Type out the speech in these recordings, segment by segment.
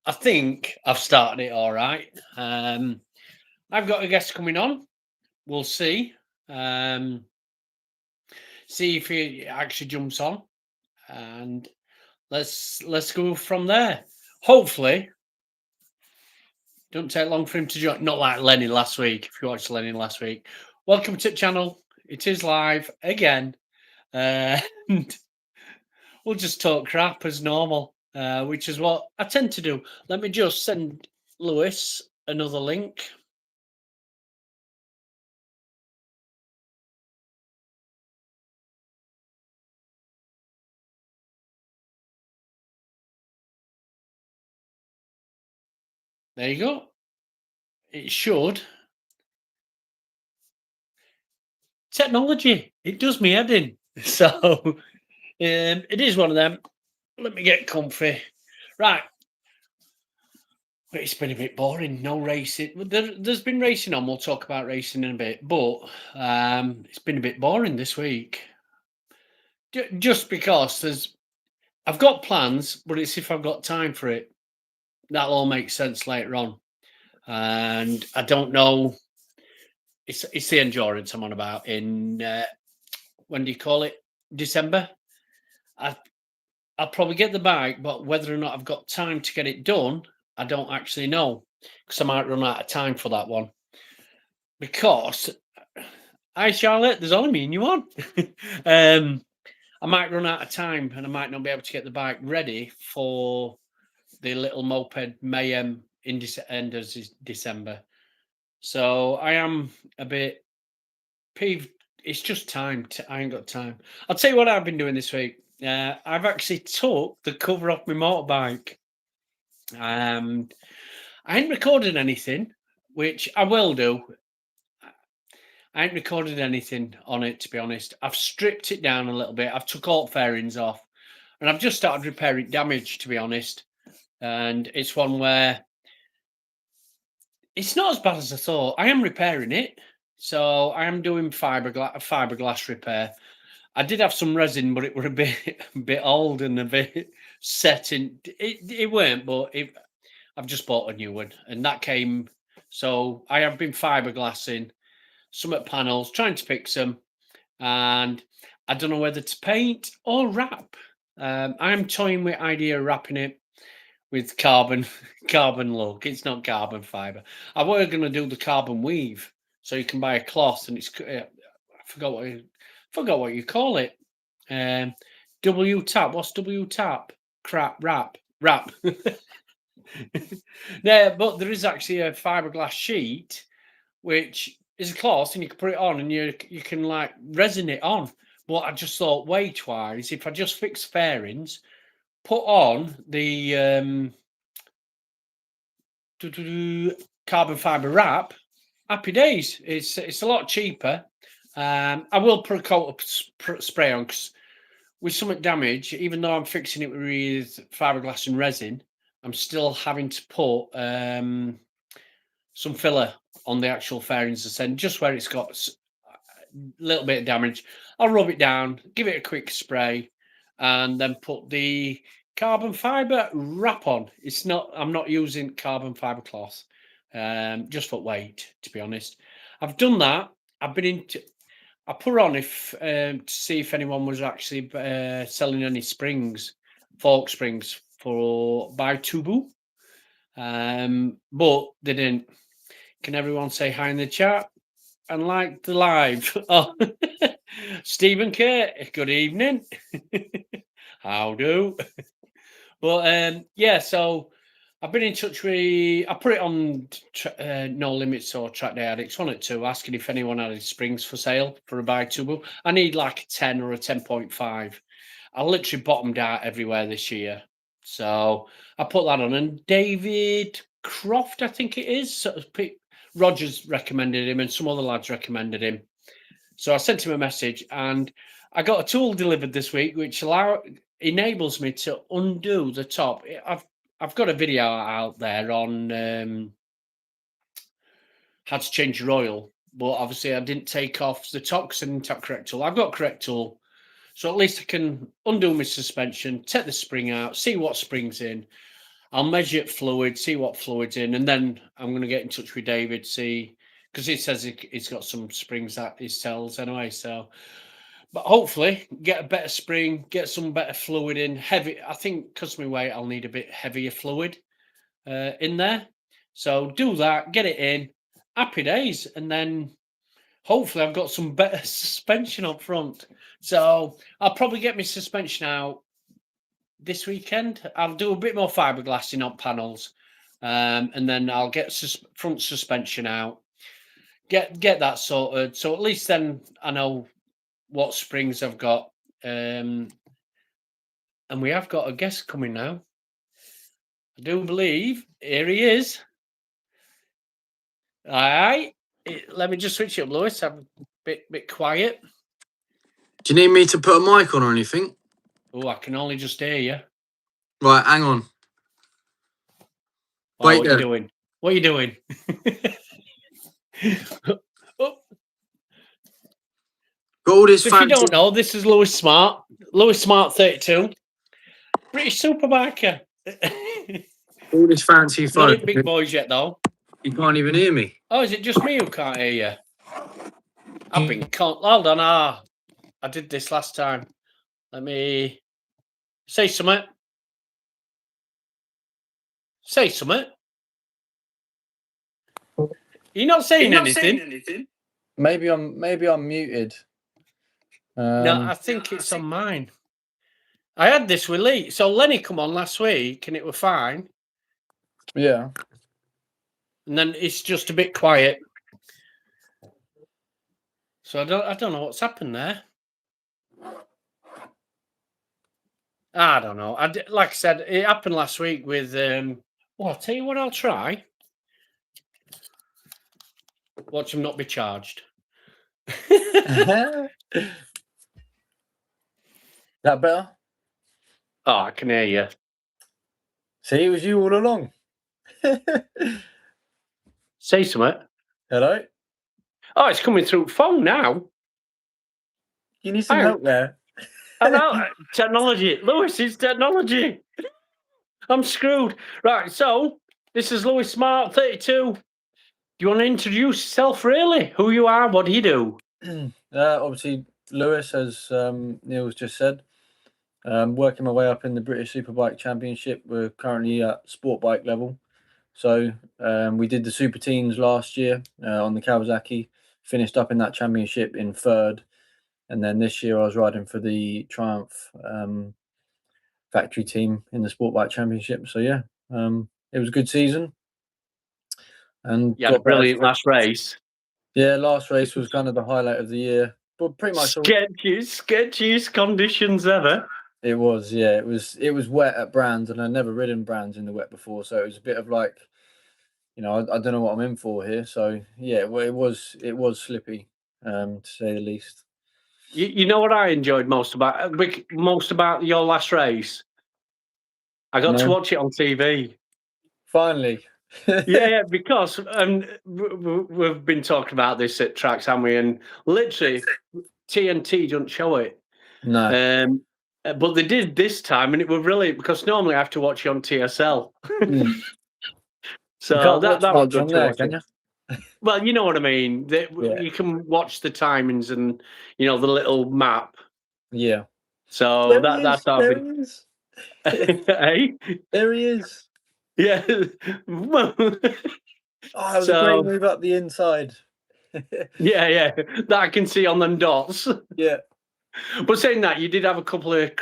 I think I've started it all right. I've got a guest coming on. We'll see. Um, see if he actually jumps on, and let's go from there. Hopefully, don't take long for him to join. Not like Lenny last week. If you watched Lenny last week, welcome to the channel. It is live again, and we'll just talk crap as normal, which is what I tend to do. Let me just send Lewis another link. There you go. It should. Technology, it does me head in. So it is one of them. Let me get comfy. Right. It's been a bit boring. No racing. There's been racing on. We'll talk about racing in a bit. But it's been a bit boring this week. Just because I've got plans, but it's if I've got time for it. That'll all make sense later on. And I don't know. It's the endurance I'm on about in when do you call it? December. I'll probably get the bike, but whether or not I've got time to get it done, I don't actually know because I might run out of time for that one. Because, hi Charlotte, there's only me and you on. I might run out of time and I might not be able to get the bike ready for the little moped mayhem in end of December. So I am a bit peeved. It's just time. I ain't got time. I'll tell you what I've been doing this week. I've actually took the cover off my motorbike. I ain't recorded anything, which I will do. I ain't recorded anything on it, to be honest. I've stripped it down a little bit. I've took all fairings off, and I've just started repairing damage, to be honest. And it's one where it's not as bad as I thought. I am repairing it, so I am doing fiberglass repair. I did have some resin, but it were a bit old and a bit set in. It weren't, but I've just bought a new one, and that came. So I have been fiberglassing some at panels, trying to fix them, and I don't know whether to paint or wrap. I am toying with idea of wrapping it with carbon look. It's not carbon fiber. I was going to do the carbon weave, so you can buy a cloth, and it's I forgot what you call it. W tap. What's W tap? Crap. Wrap. Yeah, but there is actually a fiberglass sheet, which is a cloth, and you can put it on, and you can like resin it on. But I just thought weight wise, if I just fix fairings, put on the carbon fiber wrap, happy days. It's a lot cheaper. I will put a coat of spray on because with something damage, even though I'm fixing it with fiberglass and resin, I'm still having to put some filler on the actual fairings ascend, just where it's got a little bit of damage. I'll rub it down, give it a quick spray, and then put the carbon fiber wrap on. I'm not using carbon fiber cloth, just for weight, to be honest. I've done that. I put on to see if anyone was actually selling any fork springs for by Tubu, but they didn't. Can everyone say hi in the chat and like the live? Oh, Stephen K, good evening. How do? But yeah, so I've been in touch with. I put it on No Limits or Track Day Addicts, one or two, asking if anyone had any springs for sale for a buy tubu. I need like a 10 or a 10.5. I literally bottomed out everywhere this year, so I put that on. And David Croft, I think it is. Rogers recommended him, and some other lads recommended him. So I sent him a message, and I got a tool delivered this week, which enables me to undo the top. I've got a video out there on how to change your oil, but obviously I didn't take off the top because I didn't have correct tool. I've got correct tool, so at least I can undo my suspension, take the spring out, see what springs in. I'll measure fluid, see what fluid's in, and then I'm going to get in touch with David, see, because he says he's got some springs that he sells anyway. So, but hopefully get a better spring, get some better fluid in. Heavy, I think, because of my weight, I'll need a bit heavier fluid in there. So do that, get it in, happy days, and then hopefully I've got some better suspension up front. So I'll probably get my suspension out this weekend. I'll do a bit more fiberglassing on panels, and then I'll get front suspension out, get that sorted. So at least then I know what springs I've got. And we have got a guest coming now. I do believe here he is. All right, let me just switch it up, Lewis. I'm a bit quiet. Do you need me to put a mic on or anything? Oh, I can only just hear you. Right, hang on. Oh, what are you doing? What are you doing? Oh. Got all this if you don't know, this is Lewis Smart. Lewis Smart 32. British superbiker. All this fancy phone. Not big boys yet, though. You can't even hear me. Oh, is it just me who can't hear you? I've been hold on. I did this last time. Let me say something. Say something. You're not saying anything. Maybe I'm muted. No, I think it's on mine. I had this with Lee. So Lenny come on last week and it was fine. Yeah. And then it's just a bit quiet. So I don't know what's happened there. I don't know. Like I said, it happened last week with. Well, I'll tell you what. I'll try. Watch him not be charged. That better? Oh, I can hear you. See, it was you all along. Say something. Hello? Oh, it's coming through phone now. You need some help there. I know. Technology. Lewis, it's technology. I'm screwed. Right, so this is Lewis Smart, 32. Do you want to introduce yourself, really? Who you are? What do you do? Obviously, Lewis, as Neil's just said, working my way up in the British Superbike Championship. We're currently at sport bike level. So we did the Super Teens last year on the Kawasaki, finished up in that championship in third. And then this year I was riding for the Triumph factory team in the sport bike championship. So yeah, it was a good season. And you had a brilliant last race. Yeah, last race was kind of the highlight of the year. But pretty much sketchiest conditions ever. It was, yeah. It was wet at Brands, and I'd never ridden Brands in the wet before, so it was a bit of like, I don't know what I'm in for here. So yeah, well, it was slippy, to say the least. You know what I enjoyed most about your last race? I got to watch it on TV. Finally. yeah, because we've been talking about this at tracks, haven't we? And literally, TNT don't show it. No. But they did this time, and it was really because normally I have to watch it on TSL. So that was good to watch. Well, you know what I mean. You can watch the timings and the little map. Yeah. So that's how. Hey, there he is. Yeah. Oh, that was a great move up the inside. yeah, that I can see on them dots. Yeah. But saying that, you did have a couple of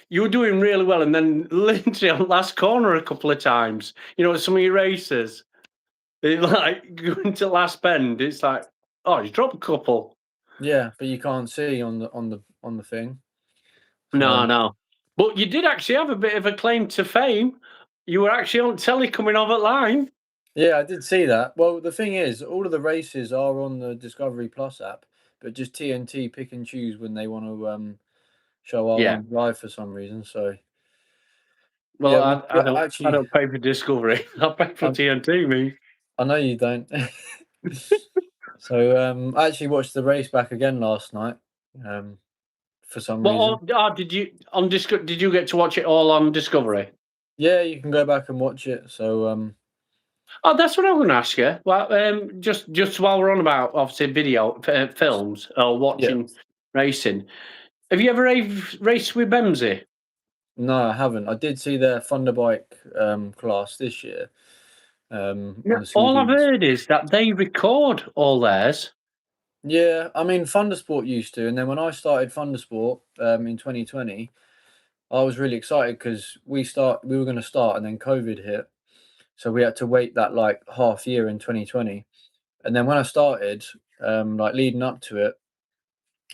you were doing really well, and then literally on last corner a couple of times. Some of your races, like going to last bend, it's like, oh, you drop a couple. Yeah, but you can't see on the thing. No. But you did actually have a bit of a claim to fame. You were actually on telly coming off at line. Yeah, I did see that. Well, the thing is, all of the races are on the Discovery Plus app, but just TNT pick and choose when they want to show our one live for some reason. So, well, yeah, I don't pay for Discovery. I pay for TNT, me. I know you don't. So, I actually watched the race back again last night. For some reason. Did you get to watch it all on Discovery? Yeah, you can go back and watch it. So Oh, that's what I was going to ask you. Well, just while we're on about obviously video films or watching racing, have you ever raced with Bemsy? no, I haven't. I did see their Thunderbike class this year. On the All I've Swedes. heard is that they record all theirs. Yeah, I mean Thundersport used to, and then when I started Thundersport in 2020, I was really excited because we were going to start, and then COVID hit, so we had to wait that like half year in 2020. And then when I started, like leading up to it,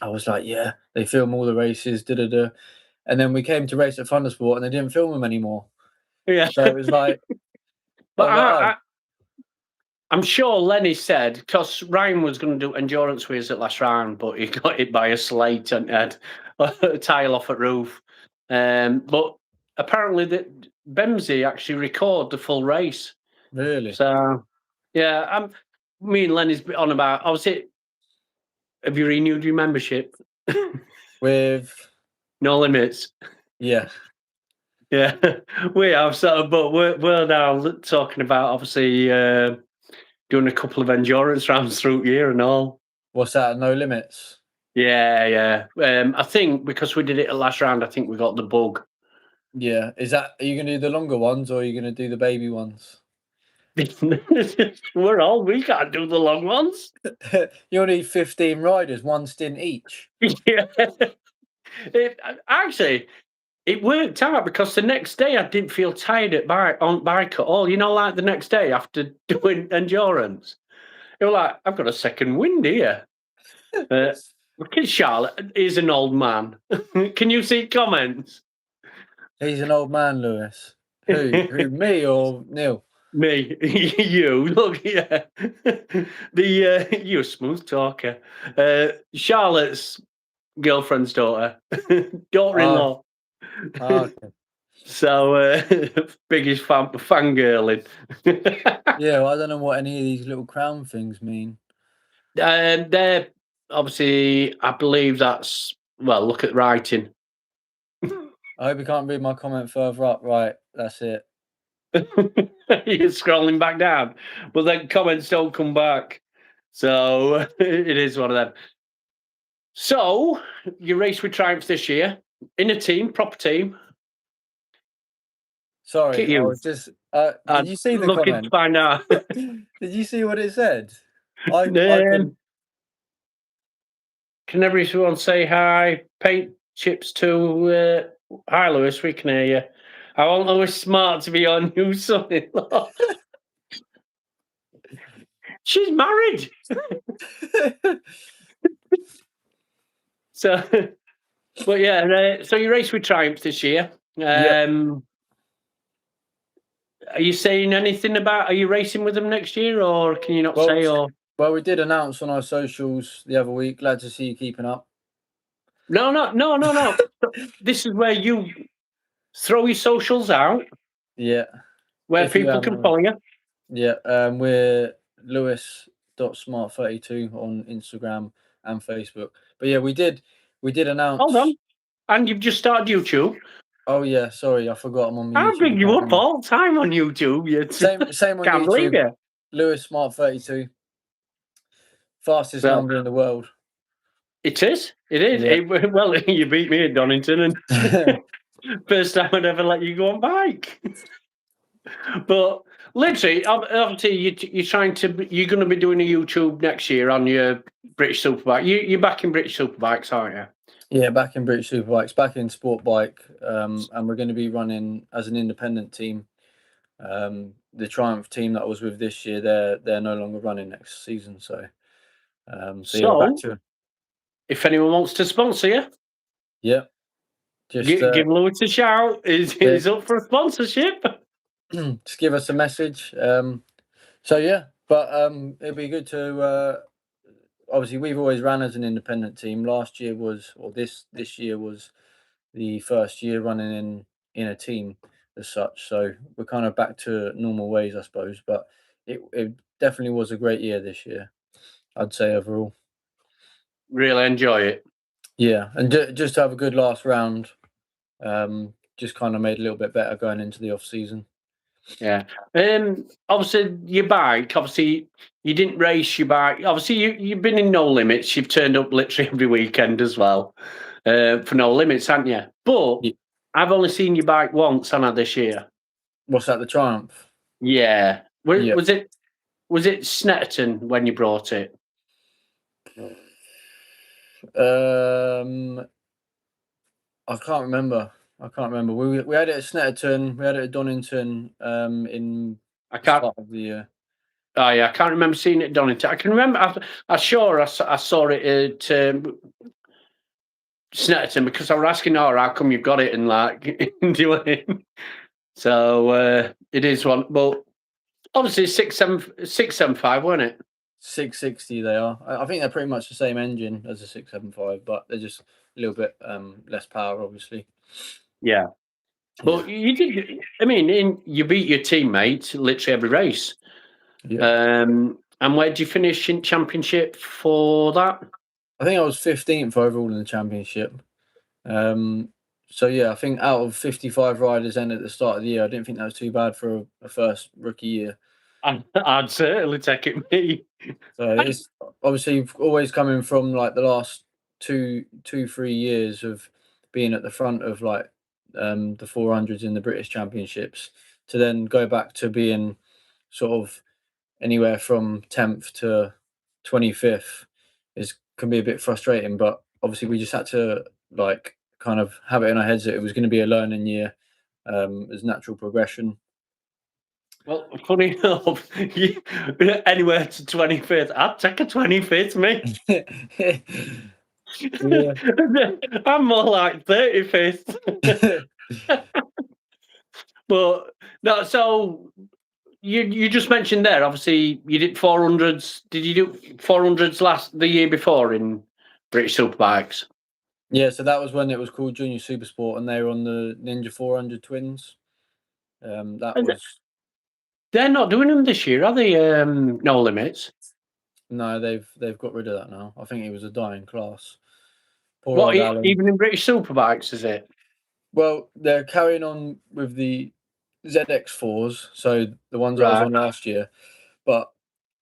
I was like, yeah, they film all the races, da da da. And then we came to race at Thundersport, and they didn't film them anymore. Yeah, So it was like, but oh. I'm sure Lenny said, because Ryan was going to do endurance with us at last round, but he got hit by a slate and had a tile off at roof. But apparently, Bemsy actually record the full race. Really? So, yeah, me and Lenny's on about. Obviously, have you renewed your membership? With No Limits. yeah. Yeah, we have sort of, but we're now talking about obviously doing a couple of endurance rounds through the year and all. What's that? No Limits? Yeah. I think because we did it at last round, I think we got the bug. Yeah. Are you going to do the longer ones or are you going to do the baby ones? We can't do the long ones. You only need 15 riders, one stint each. Yeah. It worked out because the next day I didn't feel tired on bike at all. You know, like the next day after doing endurance, you were like, I've got a second wind here. Look at Charlotte. He's an old man. Can you see comments? He's an old man, Lewis. Who, me or Neil? Me, you. Look, yeah. You're a smooth talker. Charlotte's girlfriend's daughter-in-law. Okay. So biggest fangirling. Yeah, well, I don't know what any of these little crown things mean. They're obviously, I believe that's look at writing. I hope you can't read my comment further up. Right, that's it. You're scrolling back down, but then comments don't come back. So it is one of them. So you race with Triumph this year in a team, proper team. Sorry, I was just. Did you see the looking comment? to find out. Did you see what it said? Can everyone say hi? Paint chips to hi, Lewis. We can hear you. I want Lewis Smart to be on new son-in-law. She's married. So, but yeah, so you race with Triumph this year. Are you saying anything about? Are you racing with them next year, or can you not say? Or well, we did announce on our socials the other week. Glad to see you keeping up. No. This is where you throw your socials out. Yeah. Where people can follow you. Yeah. We're Lewis.smart32 on Instagram and Facebook. But yeah, we did announce. Hold on. And you've just started YouTube. Oh yeah, sorry, I forgot I'm on YouTube. I'll bring you up all the time on YouTube. Same on Can't YouTube. Believe it. Lewis Smart32. Fastest number in the world. It is. Yeah. Well, you beat me at Donnington, and first time I'd ever let you go on bike. But literally, obviously, you're going to be doing a YouTube next year on your British Superbike. You're back in British Superbikes, aren't you? Yeah, back in British Superbikes, back in Sport Bike, and we're going to be running as an independent team. The Triumph team that I was with this year, they're no longer running next season. So yeah, back to. If anyone wants to sponsor you, yeah, just give Lewis a shout. He's up for a sponsorship. Just give us a message. So yeah, but it'd be good to. Obviously, we've always ran as an independent team. Last year this year was the first year running in a team as such. So we're kind of back to normal ways, I suppose. But it definitely was a great year this year, I'd say overall. Really enjoy it. Yeah, and just to have a good last round. just kind of made a little bit better going into the off season. Yeah. Obviously, your bike. Obviously, you didn't race your bike. Obviously, you've been in No Limits. You've turned up literally every weekend as well for No Limits, haven't you? But Yeah. I've only seen your bike once, haven't I, this year? What's that? The Triumph? Yeah. Yeah. Was it Snetterton when you brought it? I can't remember. We had it at Snetterton. We had it at Donnington. In I the can't. start of the year. Oh yeah, I can't remember seeing it at Donnington. I can remember. I saw it at Snetterton because I was asking her how come you've got it and like do it. So it is one, but obviously 675, weren't it? 660 they are. I think they're pretty much the same engine as a 675, but they're just a little bit less power, obviously. Yeah. But you did. I mean, you beat your teammates literally every race. Yeah. And where did you finish in championship for that? I think I was 15th overall in the championship. So yeah, I think out of 55 riders then at the start of the year, I didn't think that was too bad for a first rookie year. I'd certainly take it, me. So it's obviously always coming from like the last 3 years of being at the front of like the 400s in the British Championships to then go back to being sort of anywhere from 10th to 25th can be a bit frustrating, but obviously we just had to like kind of have it in our heads that it was going to be a learning year as natural progression. Well, funny enough, anywhere to 25th, I'd take a 25th, me. Yeah. I'm more like 35th. But no, so you just mentioned there, obviously you did 400s. Did you do 400s the year before in British Superbikes? Yeah, so that was when it was called Junior Supersport, and they were on the Ninja 400 Twins. They're not doing them this year, are they? No Limits. No, they've got rid of that now. I think it was a dying class. Poor What, old Alan. even in British Superbikes, is it? Well, they're carrying on with the ZX4s, so the ones I was on last year, but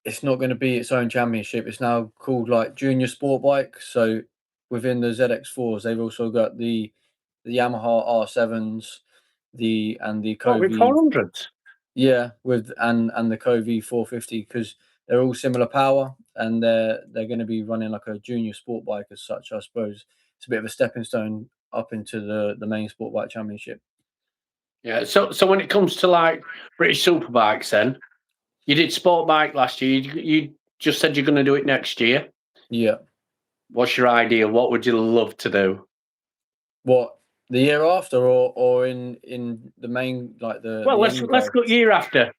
it's not going to be its own championship. It's now called like Junior Sport Bike. So within the ZX4s, they've also got the Yamaha R7s, the What, with Covey. 400s? Yeah, and the Covey 450 because they're all similar power and they're going to be running like a junior sport bike as such. I suppose it's a bit of a stepping stone up into the main sport bike championship. Yeah. So when it comes to like British Superbikes, then you did sport bike last year. You just said you're going to do it next year. Yeah. What's your idea? What would you love to do? What, the year after, or in the main like the? Well, the let's go year after.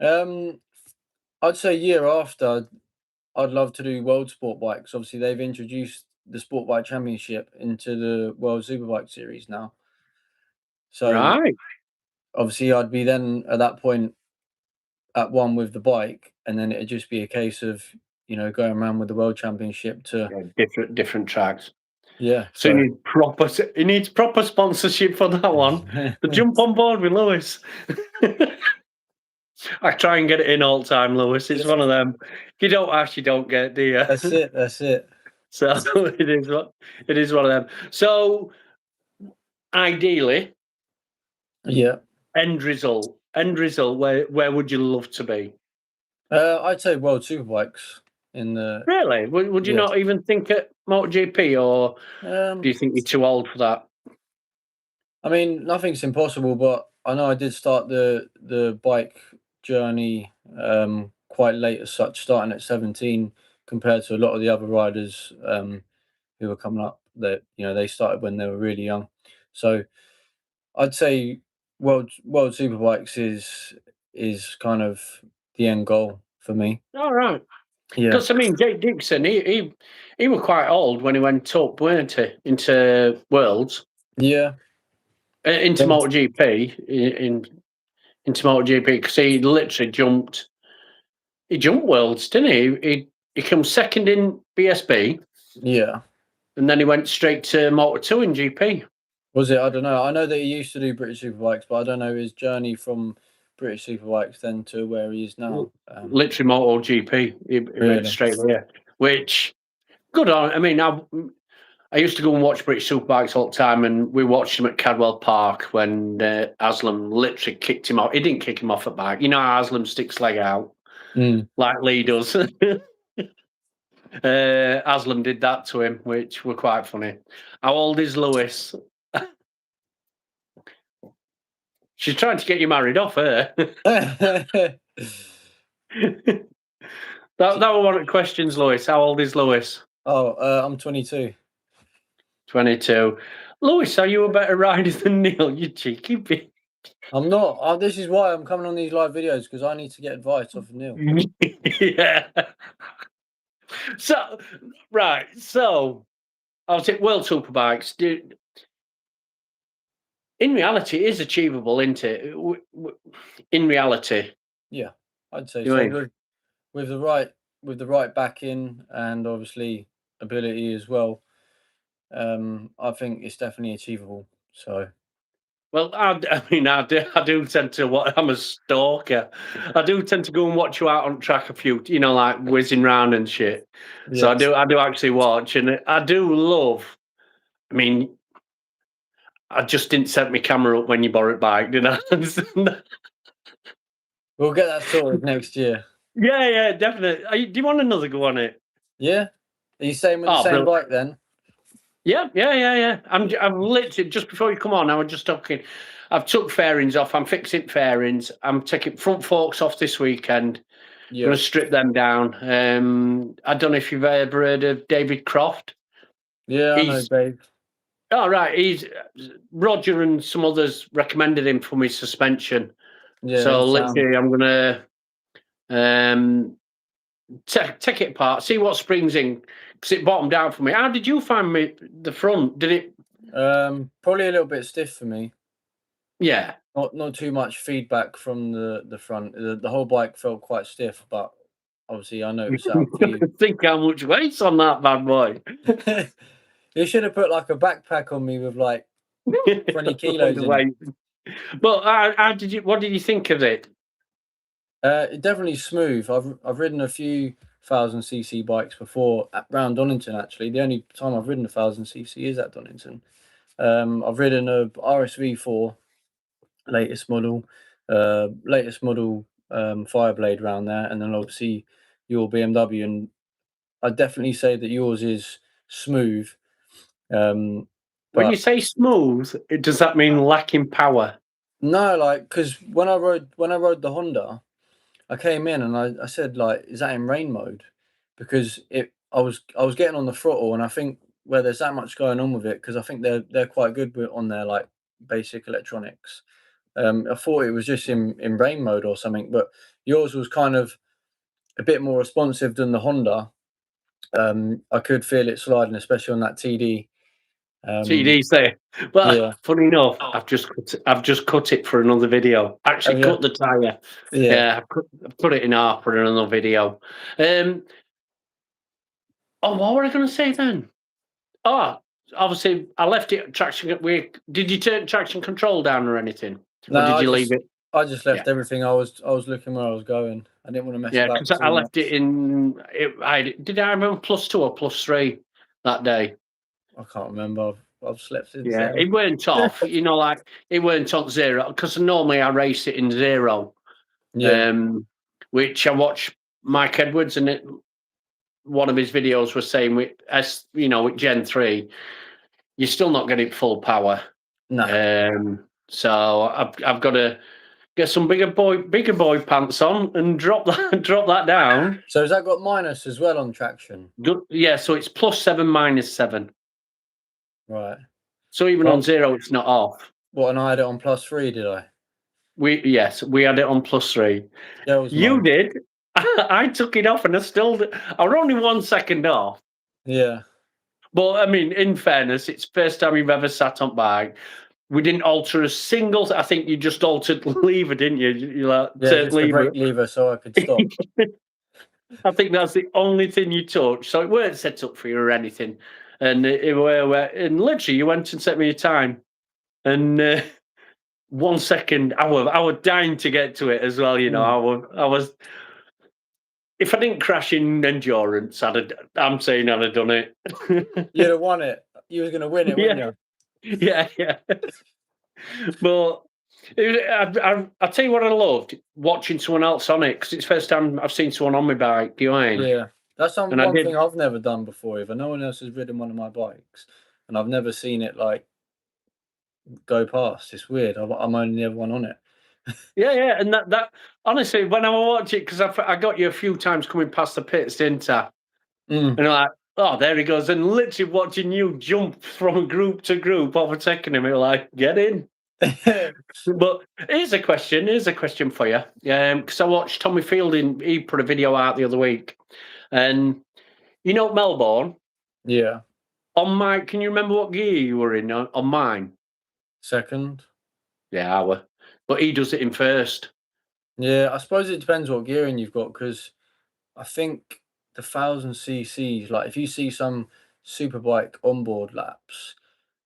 I'd say year after. I'd love to do World Sport Bikes. Obviously, they've introduced the Sport Bike Championship into the World Superbike Series now. So Right. obviously, I'd be then at that point at one with the bike, and then it'd just be a case of going around with the World Championship to different tracks. Yeah. So he needs proper sponsorship for that one. The jump on board with Lewis. I try and get it in all time, Lewis. It's one of them. You don't ask, you don't get, do you? That's it. So it is one of them. So ideally, yeah. End result. Where would you love to be? I'd say World Superbikes in the. Really? Would you not even think at MotoGP, or do you think you're too old for that? I mean, nothing's impossible, but I know I did start the bike journey quite late as such, starting at 17 compared to a lot of the other riders who were coming up. That they started when they were really young. So I'd say World Superbikes is kind of the end goal for me. All right. Yeah. Because I mean, Jake Dixon, he was quite old when he went up, weren't he, into Worlds? Yeah. Into MotoGP, into MotoGP, because he literally jumped. He jumped Worlds, didn't he? He came second in BSB. Yeah. And then he went straight to Moto2 in GP. Was it? I don't know. I know that he used to do British Superbikes, but I don't know his journey from British Superbikes then to where he is now. Literally MotoGP. He went straight there. Which, good on. I mean, I used to go and watch British Superbikes all the time, and we watched him at Cadwell Park when Aslam literally kicked him off. He didn't kick him off at bike. You know how Aslam sticks leg out, like Lee does. Aslam did that to him, which were quite funny. How old is Lewis? She's trying to get you married off, her. That was one of the questions, Lewis. How old is Lewis? Oh, I'm 22. 22. Lewis, are you a better rider than Neil? You cheeky bitch. I'm not. This is why I'm coming on these live videos, because I need to get advice off of Neil. Yeah. So, right. So, I was at World Superbikes. Dude, in reality, it is achievable, isn't it? In reality. Yeah, I'd say so. With the right backing and obviously ability as well. I think it's definitely achievable. So, well, I do tend to. I'm a stalker. I do tend to go and watch you out on track a few, like whizzing round and shit. Yes. So I do actually watch, and I do love. I mean, I just didn't set my camera up when you borrowed bike, did I? We'll get that sorted next year. Yeah, definitely. Do you want another go on it? Yeah. Are you staying with the same bike then? Yeah. I'm literally, just before you come on, I was just talking. I've took fairings off. I'm fixing fairings. I'm taking front forks off this weekend. Yeah. Going to strip them down. I don't know if you've ever heard of David Croft. Yeah, I know Dave. Oh, right. Roger and some others recommended him for my suspension. Yeah. So literally, I'm going to take it apart, see what springs in, because it bottomed out for me. How did you find the front? Did it? Probably a little bit stiff for me. Yeah. Not too much feedback from the front. The whole bike felt quite stiff, but obviously I know it's out for you. Think how much weight's on that bad boy. You should have put like a backpack on me with like 20 kilos in it. But what did you think of it? Definitely smooth. I've ridden a few 1000cc bikes before around Donnington. Actually, the only time I've ridden 1000cc is at Donnington. I've ridden a RSV4 latest model Fireblade around there, and then obviously your BMW. And I'd definitely say that yours is smooth. When you say smooth, does that mean lacking power? No, like, because when I rode the Honda, I came in and I said, like, is that in rain mode? Because I was getting on the throttle, and I think where there's that much going on with it, because I think they're quite good on their like basic electronics. I thought it was just in rain mode or something, but yours was kind of a bit more responsive than the Honda. I could feel it sliding, especially on that TD. TD's there. Well, yeah. Funny enough, I've just cut it for another video. Actually, cut the tire. Yeah, I've put it in half for another video. What were I going to say then? Oh, obviously, I left it traction. Did you turn traction control down or anything? No, or did you leave it? I just left everything. I was looking where I was going. I didn't want to mess about. Yeah, because I left it in. Did I remember +2 or +3 that day? I can't remember. I've slept since. Yeah, it weren't off. Like it weren't on 0, because normally I race it in 0. Yeah. Which I watched Mike Edwards, and one of his videos was saying with Gen 3, you're still not getting full power. No. So I've got to get some bigger boy pants on and drop that down. So has that got minus as well on traction? Yeah, so it's +7, -7. Right. So even on 0, it's not off. What, and I had it on +3, did I? We had it on +3. You did. I took it off, and I were only 1 second off. Yeah. But I mean, in fairness, it's the first time you've ever sat on bike. We didn't alter a single. I think you just altered lever, didn't you? Just the brake lever so I could stop. I think that's the only thing you touched. So it weren't set up for you or anything. And and literally, you went and set me a time. And 1 second, I was dying to get to it as well. You know, I was. If I didn't crash in endurance, I'm saying I'd have done it. You'd have won it. You was going to win it, wouldn't you? Yeah. But I'll tell you what I loved, watching someone else on it, because it's the first time I've seen someone on my bike. Do you know what I mean? Yeah. That's And one thing I've never done before either. No one else has ridden one of my bikes, and I've never seen it like go past. It's weird. I'm only the other one on it. Yeah, and that honestly, when I watch it, because I got you a few times coming past the pits, didn't I? And I'm like, oh, there he goes, and literally watching you jump from group to group, overtaking him, you're like, get in. But here's a question for you, because I watched Tommy Fielding. He put a video out the other week, and you know Melbourne. Yeah. On mine, can you remember what gear you were in on mine? Second. Yeah, I were. But he does it in first. Yeah, I suppose it depends what gearing you've got, because I think the 1000 cc's, like if you see some superbike onboard laps,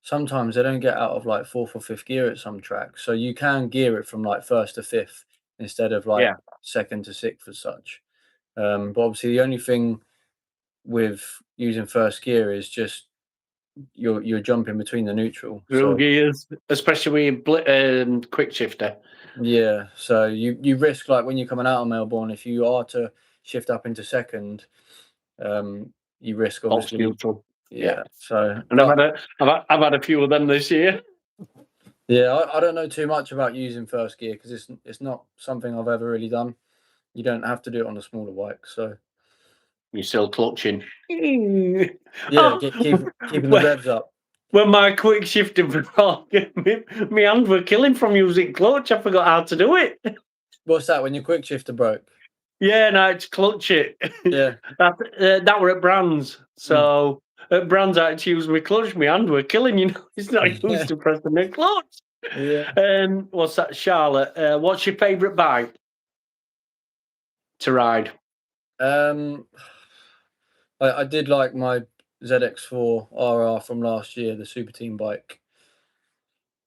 sometimes they don't get out of like fourth or fifth gear at some tracks. So you can gear it from like first to fifth instead of like second to sixth as such. But obviously the only thing with using first gear is just you're jumping between the neutral. Real gears, especially with quick shifter. Yeah, so you risk, like when you're coming out of Melbourne, if you are to shift up into second, you risk obviously neutral. Yeah. So and I've had a few of them this year. Yeah, I don't know too much about using first gear because it's not something I've ever really done. You don't have to do it on a smaller bike, so you're still clutching. Yeah, keeping the revs up. When my quick shifting broke, my hand were killing from using clutch. I forgot how to do it. What's that? When your quick shifter broke? Yeah, no, it's clutch it. Yeah. that were at Brands. So at Brands, I had to use my clutch. My hand were killing. You know, it's not used to pressing the clutch. Yeah. What's that, Charlotte? What's your favourite bike to ride? I did like my ZX4 RR from last year, the Super Team bike.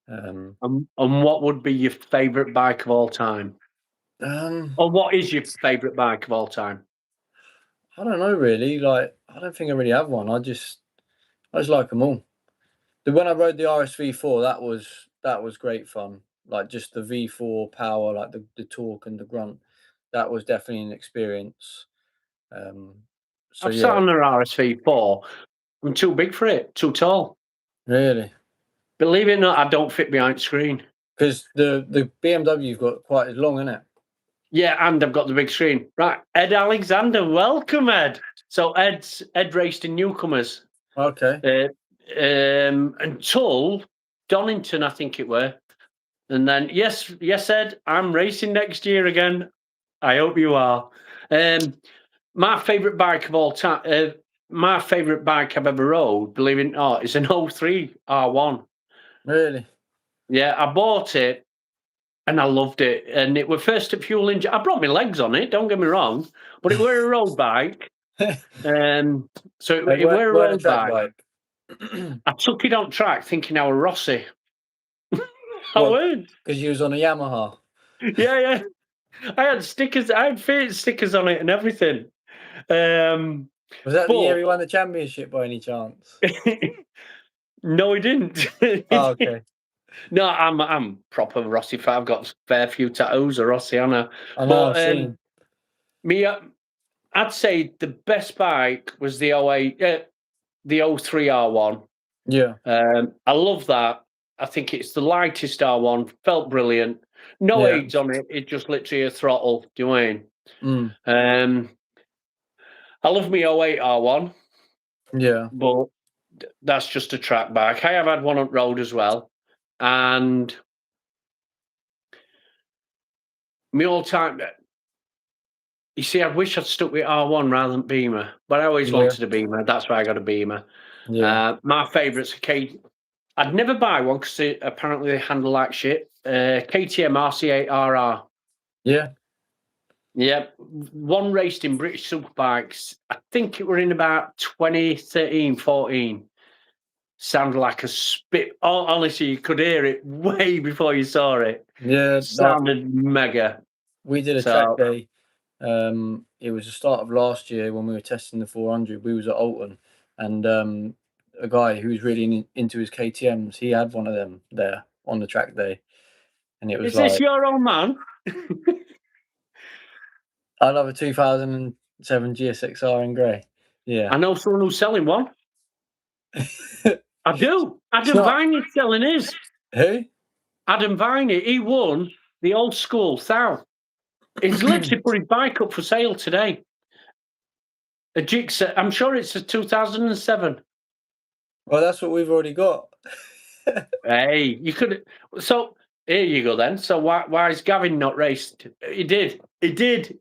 And what would be your favourite bike of all time? Or what is your favourite bike of all time? I don't know really. Like, I don't think I really have one. I just like them all. When I rode the RSV4, that was great fun. Like just the V4 power, like the torque and the grunt. That was definitely an experience. I've sat on an RSV4. I'm too big for it. Too tall. Really? Believe it or not, I don't fit behind the screen. Because the BMW's got quite long, isn't it? Yeah, and I've got the big screen. Right, Ed Alexander, welcome, Ed. So Ed raced in Newcomers. Okay. Until Donnington, I think it were. And then, yes, Ed, I'm racing next year again. I hope you are. My favourite bike of all time, my favourite bike I've ever rode, believe it or not, is an 03 R1. Really? Yeah, I bought it and I loved it. And it was first at fuel engine. I brought my legs on it, don't get me wrong, but it were a road bike. So it were a road bike. I took it on track thinking I was Rossi. I weren't. Because you was on a Yamaha. Yeah. I had stickers. I had fake stickers on it and everything. Was that the year he won the championship by any chance? No, he didn't. Oh, okay. No, I'm proper Rossi fan. I've got a fair few tattoos of Rossi on her. I know. I've seen. I'd say the best bike was the 03 R1. Yeah. I love that. I think it's the lightest R1. Felt brilliant. No aids on it. It's just literally a throttle. Do you know what I mean? I love me 08 R1. Yeah. But that's just a track bike. I have had one on road as well. And my all time, you see, I wish I'd stuck with R1 rather than Beamer, but I always wanted a Beamer. That's why I got a Beamer. Yeah. My favourites are I'd never buy one because apparently they handle like shit. KTM RC8RR. Yeah. Yeah. One raced in British Superbikes. I think it were in about 2013, 14. sounded like a spit. Oh, honestly, you could hear it way before you saw it. Yeah, Sounded mega. we did a track day. It was the start of last year when we were testing the 400. We was at Oulton, and a guy who was really into his KTM's, he had one of them there on the track day, and it was Is this your old man? I love a 2007 GSXR in grey. Yeah, I know someone who's selling one. I do. Adam Viney's selling his. Who? Adam Viney. He won the old school Thou. He's literally put his bike up for sale today. A Jigsaw. I'm sure it's a 2007. Well, that's what we've already got. Hey, you could. So here you go then. So why is Gavin not raced? He did. He did.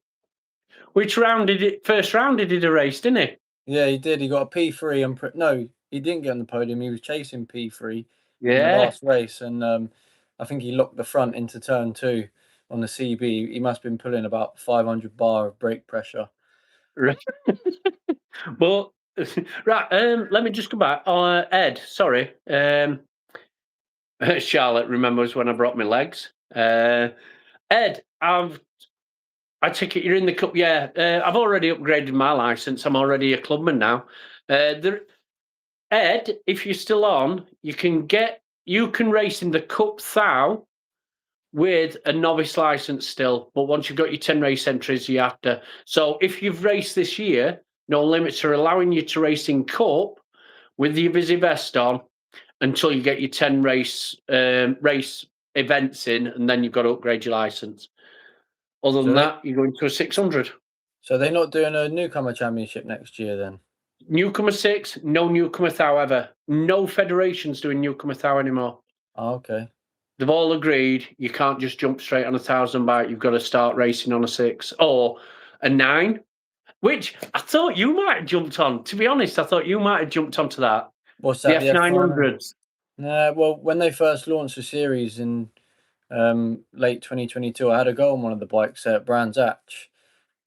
Which round did it? First round he did a race, didn't he? Yeah, he did. He got a P3. No, he didn't get on the podium. He was chasing P3 in the Yeah. last race, and I think he locked the front into turn 2 on the CB. He must have been pulling about 500 bar of brake pressure. But right, let me just come back. Ed, sorry. Charlotte remembers when I brought my legs. Ed, I take it you're in the cup. Yeah, I've already upgraded my license. I'm already a clubman now. Ed, if you're still on, you can race in the Cup Thou with a novice license still. But once you've got your 10 race entries, you have to. So if you've raced this year, no limits are allowing you to race in Cup with your Visi vest on until you get your 10 race events in, and then you've got to upgrade your license. Other than that, you're going to a 600. So they're not doing a newcomer championship next year then? Newcomer 6, no newcomer Thou ever. No federation's doing newcomer Thou anymore. Oh, okay. They've all agreed you can't just jump straight on a 1,000 bike. You've got to start racing on a 6 or a 9, which I thought you might have jumped on. To be honest, I thought you might have jumped onto that. What's that? The F900s. Well, when they first launched the series in late 2022, I had a go on one of the bikes at Brands Hatch,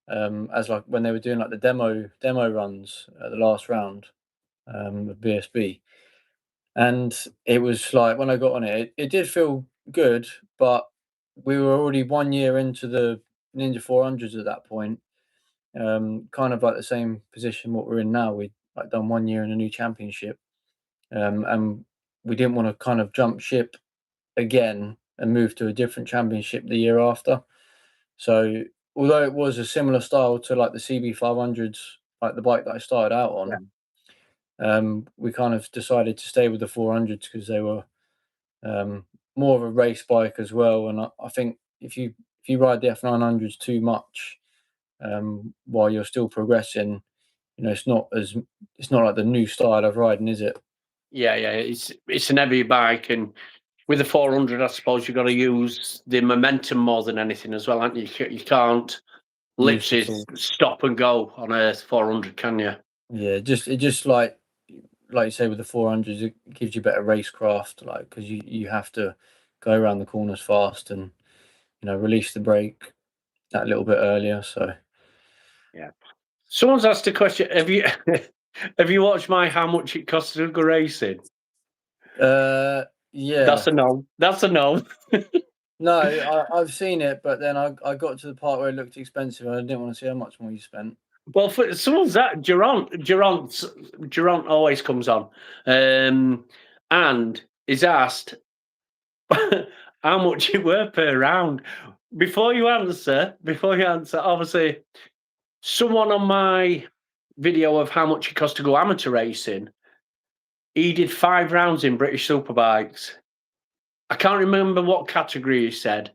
as like when they were doing like the demo runs at the last round of BSB, and it was like when I got on it, it did feel good, but we were already 1 year into the Ninja 400s at that point, kind of like the same position what we're in now. We'd like done 1 year in a new championship, and we didn't want to kind of jump ship again and move to a different championship the year after. So although it was a similar style to like the CB500s, like the bike that I started out on, we kind of decided to stay with the 400s because they were more of a race bike as well. And I think if you ride the F900s too much while you're still progressing, it's not like the new style of riding, is it? Yeah, it's an heavy bike, and with the 400, I suppose you've got to use the momentum more than anything as well, haven't you? You can't literally stop and go on a 400, can you? Yeah, it just like you say with the 400s, it gives you better racecraft, like because you have to go around the corners fast and release the brake that little bit earlier. So yeah. Someone's asked a question. Have you watched my How Much It Costs to Go Racing? Yeah. That's a no. That's a no. No, I've seen it, but then I got to the part where it looked expensive and I didn't want to see how much more you spent. Well, for someone's that Durant always comes on, and is asked how much it were per round. Before you answer, obviously, someone on my video of how much it cost to go amateur racing, he did 5 rounds in British Superbikes. I can't remember what category he said.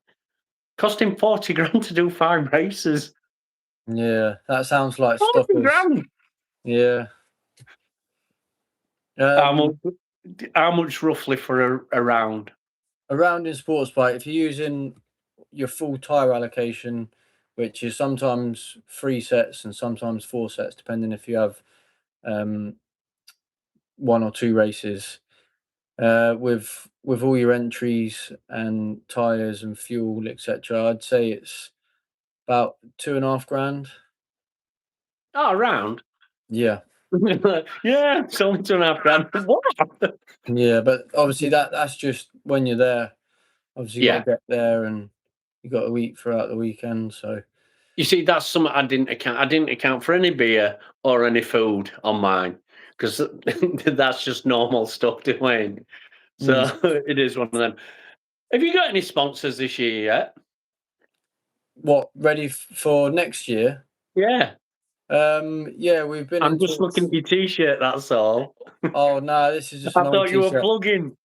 Cost him 40 grand to do 5 races. Yeah, that sounds like 40 stoppers. grand. Yeah. How much roughly for a round? A round in sports bike, if you're using your full tyre allocation, which is sometimes 3 sets and sometimes 4 sets, depending if you have 1 or 2 races, with all your entries and tyres and fuel, etc., I'd say it's about 2.5 grand. Oh, a round? Yeah. Yeah, it's only £2.5 grand. What? Yeah, but obviously that's just when you're there. Obviously, you got Yeah. to get there and you got to eat throughout the weekend. So You see, that's something I didn't account. I didn't account for any beer or any food on mine because that's just normal stuff to win. So it is one of them. Have you got any sponsors this year yet? what, ready for next year? Yeah. Yeah, we've been I'm in just talks. looking at your T-shirt. That's all. Oh no, this is just I an old thought you were t-shirt. plugging. No,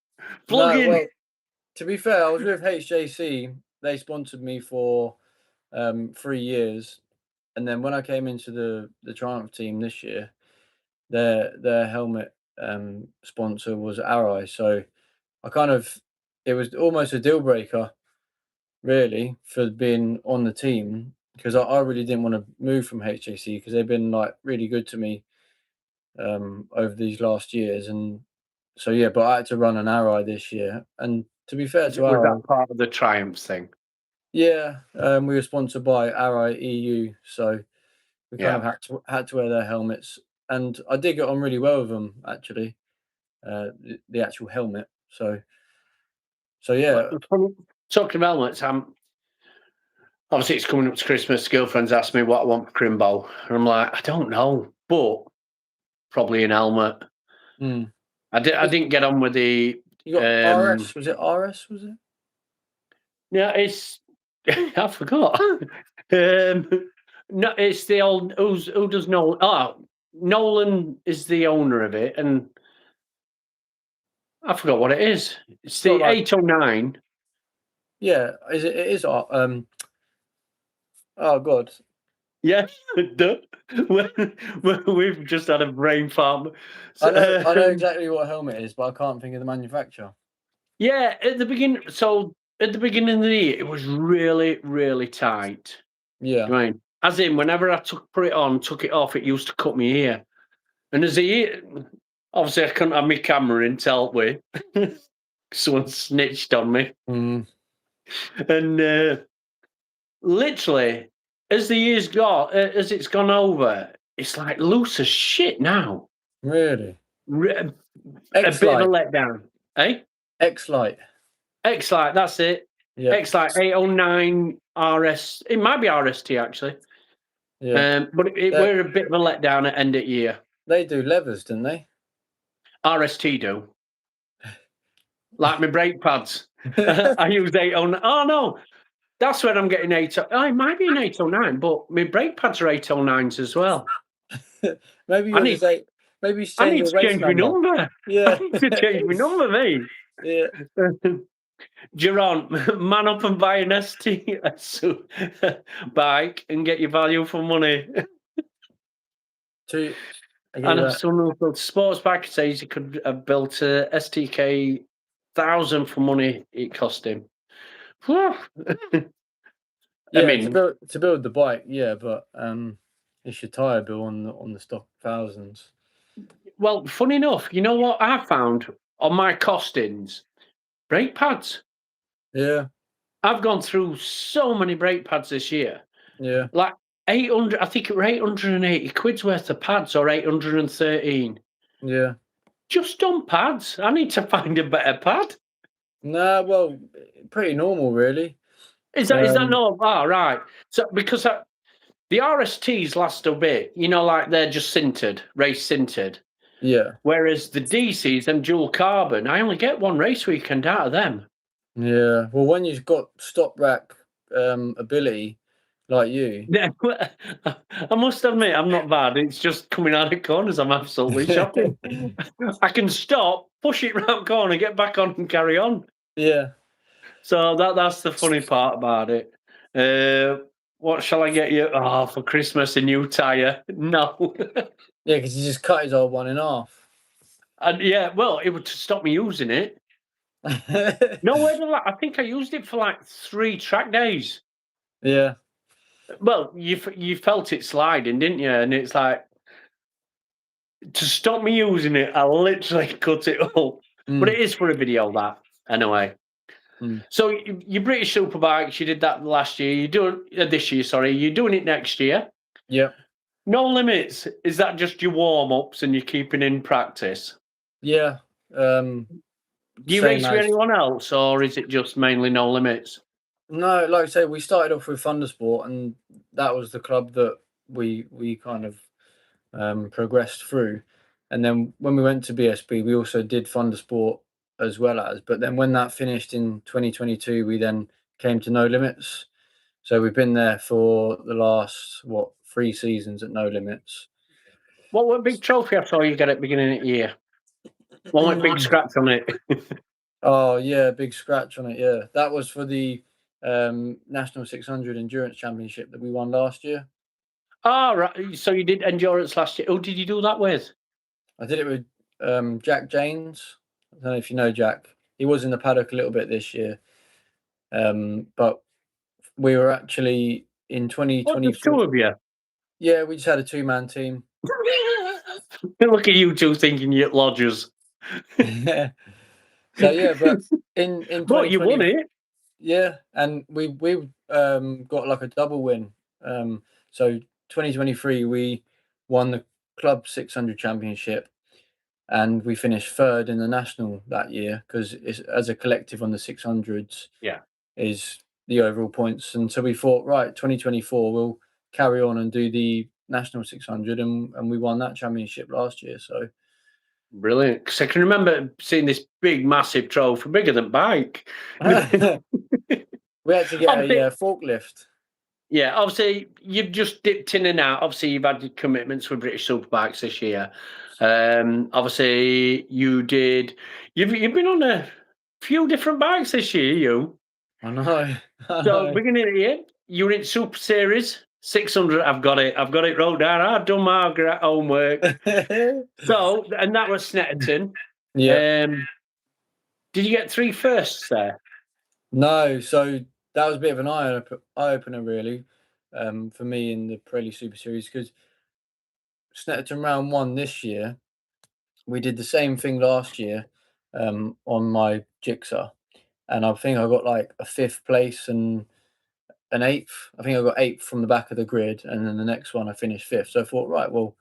Plugging. well, to be fair, I was with HJC. They sponsored me for 3 years, and then when I came into the Triumph team this year, their helmet sponsor was Arai. So I kind of, it was almost a deal breaker, really, for being on the team, because I really didn't want to move from HJC because they've been like really good to me over these last years. And so yeah, but I had to run an Arai this year, and to be fair to Was Arai, that part of the Triumph thing? yeah, we were sponsored by Arai EU, so we kind of Yeah. had to wear their helmets, and I did get on really well with them actually, the actual helmet. So yeah, Talking about helmets, obviously it's coming up to Christmas. Girlfriend's asked me what I want for Crimbo, and I'm like, I don't know, but probably an helmet. mm. I didn't get on with the. You got RS? Was it RS? Was it? Yeah, it's. I forgot. No, it's the old. Who does Nolan? Oh, Nolan is the owner of it, and I forgot what it is. It's Not the like 809. yeah. Is it? It is. Oh God. Yeah, we've just had a brain fart. I know exactly what helmet is, but I can't think of the manufacturer. Yeah, at the beginning. So at the beginning of the year, it was really, really tight. Yeah. Right. As in, whenever I put it on, took it off, it used to cut my ear. And as the year, obviously, I couldn't have my camera in to help with. Someone snitched on me. Mm. And literally, as the years got, as it's gone over, it's like loose as shit now. Really? A bit of a X-Lite. letdown. Eh? X-Lite. X-Lite, that's it. Yeah. X-Lite 809 RS. It might be RST, actually. Yeah. But it were a bit of a letdown at end of year. They do levers, didn't they? RST do. Like my brake pads. I use 809. Oh, no. That's where I'm getting 8. Oh, it might be an 809, but my brake pads are 809s as well. Maybe yours is 8. Maybe you I change need your to race change my number. Yeah. I need to change my number, mate. Yeah. Geron, man up and buy an ST bike and get your value for money. And if someone who built a sports bike says he could have built a STK 1,000 for money it cost him. Yeah, I mean, to build the bike, yeah, but it's your tyre bill on the stock thousands. well, funny enough, you know what I found on my costings? Brake pads. Yeah. I've gone through so many brake pads this year. Yeah. Like 800, I think it were 880 quid's worth of pads or 813. Yeah. Just on pads. I need to find a better pad. Nah, well, pretty normal, really. Is that not? Oh, right. So because the RSTs last a bit, you know, like they're just sintered, race sintered. Yeah. Whereas the DCs and dual carbon, I only get one race weekend out of them. Yeah. Well, when you've got stop rack ability like you. I must admit, I'm not bad. It's just coming out of corners. I'm absolutely shocking. I can stop, push it round corner, get back on and carry on. Yeah. So that's the funny part about it. What shall I get you? Oh, for Christmas, a new tyre. No. Yeah, because he just cut his old one in half. And yeah, well, it would stop me using it. No, I think I used it for like 3 track days. Yeah. Well, you felt it sliding, didn't you? And it's like, to stop me using it, I literally cut it up. But it is for a video, that, anyway. So your British Superbikes, you did that last year. This year, sorry. You're doing it next year. Yeah. No limits. Is that just your warm ups and you're keeping in practice? Yeah. Do you Same race with as- anyone else, or is it just mainly no limits? No, like I say, we started off with Thundersport, and that was the club that we kind of progressed through. And then when we went to BSB, we also did Thundersport as well as. But then when that finished in 2022, we then came to No Limits. So we've been there for the last 3 seasons at No Limits. What big trophy I saw you get at the beginning of the year? One with big scratch on it. Oh yeah, big scratch on it. Yeah, that was for the National 600 Endurance Championship that we won last year. Oh, right. So you did endurance last year. Who did you do that with? I did it with Jack Janes. I don't know if you know Jack. He was in the paddock a little bit this year, but we were actually in What, there's 2024. 2 of you? Yeah, we just had a 2-man team. Look at you two thinking you're at lodgers. So yeah, but in But you won 2020, it. yeah, and we got like a double win. So 2023 we won the club 600 championship, and we finished 3rd in the national that year because as a collective on the 600s. Yeah. Is the overall points, and so we thought, right, 2024 we'll carry on and do the national 600, and we won that championship last year. So Brilliant. Because I can remember seeing this big, massive trophy, bigger than bike. we had to get a forklift. Yeah, obviously you've just dipped in and out. Obviously you've had your commitments with British Superbikes this year. Obviously you've been on a few different bikes this year. You. I know. So beginning of the year, you were in Super Series 600. I've got it wrote down. I've done my homework. So, and that was Snetterton. Yeah. Did you get 3 firsts there? No, so that was a bit of an eye opener, really, for me in the Pirelli Super Series, because Snetterton round 1 this year, we did the same thing last year on my Jigsaw, and I think I got like a 5th place and an 8th. I think I got 8th from the back of the grid, and then the next one I finished 5th. So I thought, right, well,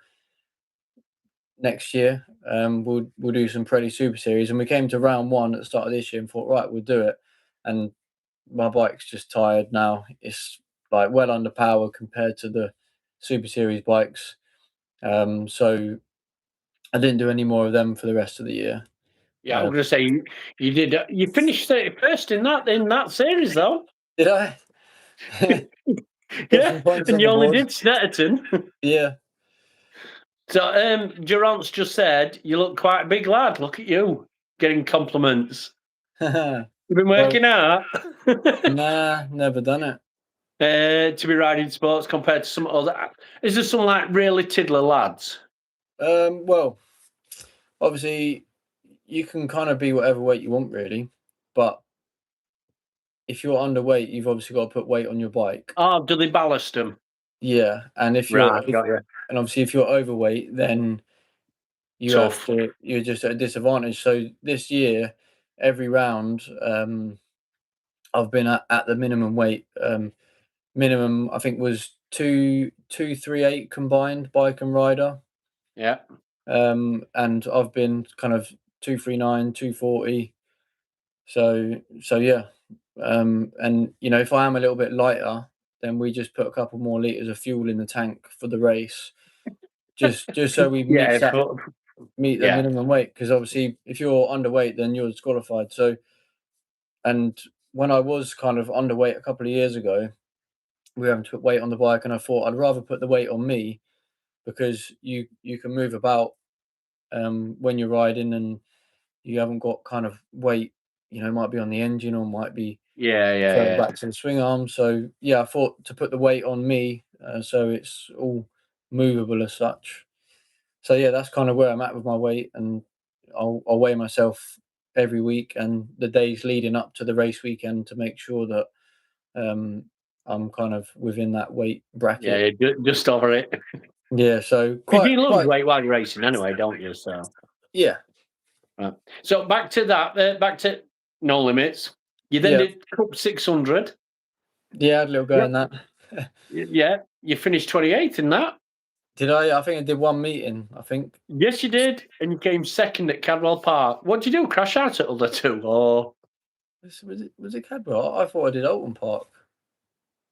next year we'll do some Pirelli Super Series, and we came to round 1 at the start of this year and thought, right, we'll do it. And my bike's just tired now. It's like well under power compared to the Super Series bikes. So I didn't do any more of them for the rest of the year. Yeah, I was going to say you did. You finished 31st in that series, though. Did I? Yeah, and you only did Snetterton. Yeah. So, Durant's just said you look quite a big lad. Look at you getting compliments. You've been working out. Nah, never done it. To be riding sports compared to some other. Is there some like really tiddler lads? Well, obviously, you can kind of be whatever weight you want, really, but if you're underweight, you've obviously got to put weight on your bike. Oh, do they ballast them? Yeah, and if you're and obviously if you're overweight, then you're just at a disadvantage. So this year, every round, I've been at the minimum weight. Minimum I think was 238 combined bike and rider. Yeah. And I've been kind of 239, 240. So yeah. And you know, if I am a little bit lighter, then we just put a couple more liters of fuel in the tank for the race, just so we meet the minimum weight. Because obviously, if you're underweight, then you're disqualified. So, and when I was kind of underweight a couple of years ago, we were having to put weight on the bike, and I thought I'd rather put the weight on me, because you can move about when you're riding, and you haven't got kind of weight. You know, it might be on the engine or might be back to the swing arm. So yeah, I thought to put the weight on me, so it's all movable as such. So yeah, that's kind of where I'm at with my weight, and I'll weigh myself every week and the days leading up to the race weekend to make sure that I'm kind of within that weight bracket. Yeah, just over it. Yeah, so you lose weight while you're racing anyway, don't you? So yeah. Right. So back to that. Back to No Limits. You then did Cup 600. Yeah, I had a little go in that. Yeah, you finished 28th in that. Did I? I think I did one meeting. I think. Yes, you did, and you came second at Cadwell Park. What did you do? Crash out at other two, or Was it Cadwell? I thought I did Oulton Park.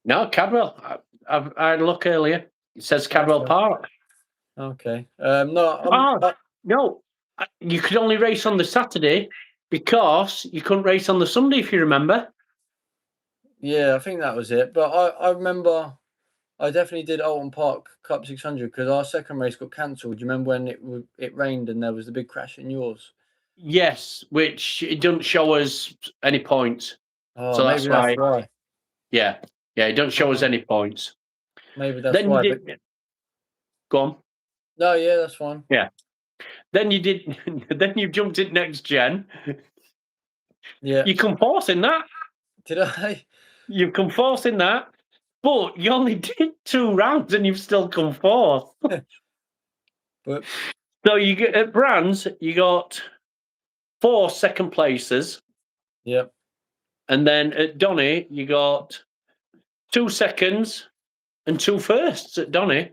no? Cadwell. I had a look earlier. It says Cadwell Okay. Park. Okay. No. No, you could only race on the Saturday because you couldn't race on the Sunday, if you remember. Yeah, I think that was it. But I remember I definitely did Oulton Park Cup 600 because our second race got cancelled. Do you remember when it rained and there was the big crash in yours? Yes, which it doesn't show us any points. Oh, So maybe that's why. Yeah, it doesn't show us any points. Maybe that's why. Go on. No, yeah, that's fine. Yeah. Then you did. Then you jumped in next gen. Yeah. You come fourth in that. Did I? You've come fourth in that, but you only did 2 rounds and you've still come fourth. But So you get at Brands, you got 4 second places. Yep. And then at Donny, you got 2 seconds and 2 firsts at Donny.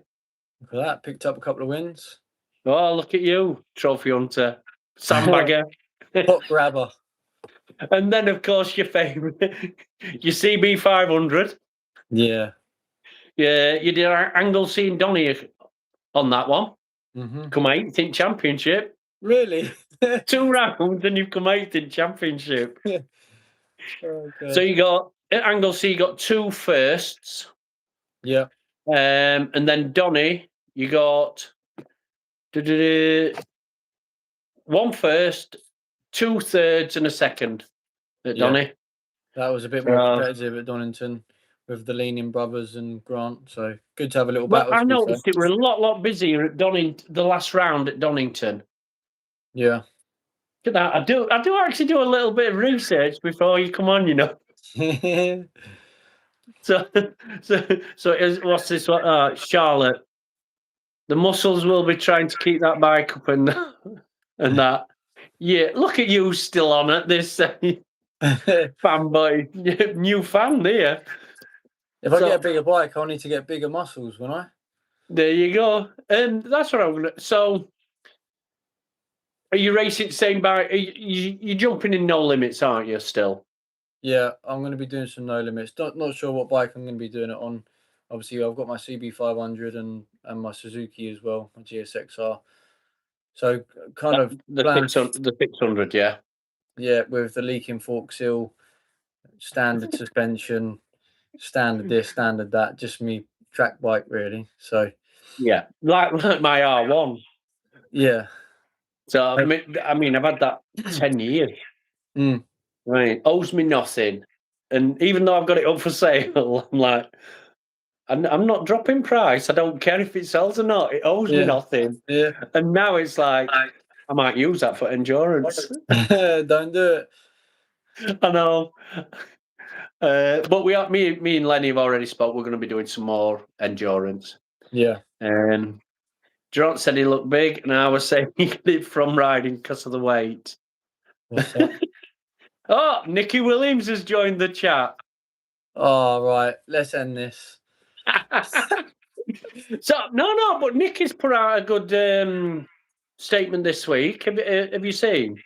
Look at that. Picked up a couple of wins. Oh, look at you, trophy hunter, sandbagger, Pot grabber. And then, of course, your favourite, your CB 500. Yeah. Yeah, you did Anglesey and Donny on that one. Mm-hmm. Come 8th in championship. Really? 2 rounds and you've come 8th in championship. Okay. So you got at Anglesey, you got 2 firsts. Yeah. And then Donny, you got 1 first, 2 thirds, and a second at Donny. That was a bit more competitive at Donnington with the Leaning brothers and Grant. So good to have a little battle. I noticed it were a lot busier at Donnington, the last round at Donnington. Yeah. Look at that. I do actually do a little bit of research before you come on, you know. So what's this one? Charlotte. The muscles will be trying to keep that bike up and that. Yeah, look at you still on at this fanboy, new fan there. If I get a bigger bike, I'll need to get bigger muscles, won't I? There you go. And that's what I'm going to... So, are you racing the same bike? You're jumping in no limits, aren't you, still? Yeah, I'm going to be doing some no limits. Not sure what bike I'm going to be doing it on. Obviously, I've got my CB500 and my Suzuki as well, my GSXR. So, kind of... The 600, yeah. Yeah, with the leaking fork seal, standard suspension, standard this, standard that, just me track bike really. So yeah, like my R1. Yeah. So I mean, I've had that 10 years. Right, owes me nothing, and even though I've got it up for sale, I'm like, I'm not dropping price. I don't care if it sells or not. It owes me nothing. Yeah. And now it's like I might use that for endurance. Don't do it. I know. But me and Lenny have already spoke. We're going to be doing some more endurance. Yeah. Durant said he looked big, and I was saying he did from riding because of the weight. What's that? Oh, Nicky Williams has joined the chat. Oh, right. Let's end this. So but Nicky's put out a good statement this week. Have you seen?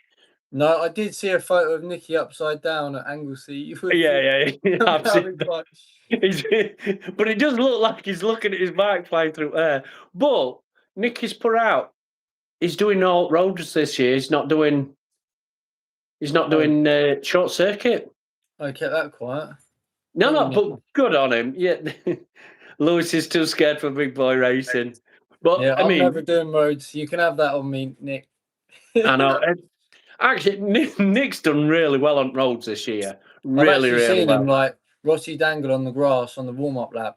No, I did see a photo of Nicky upside down at Anglesey. Yeah. I've seen that. But it does look like he's looking at his bike flying through air. But Nicky's put out, he's doing all roads this year. He's not doing short circuit. I kept that quiet. No, but good on him. Yeah, Lewis is too scared for big boy racing. But yeah, I mean, I'm never doing roads. You can have that on me, Nick. I know. Actually, Nick's done really well on roads this year. I've actually seen well. him like Rossi dangle on the grass on the warm-up lap.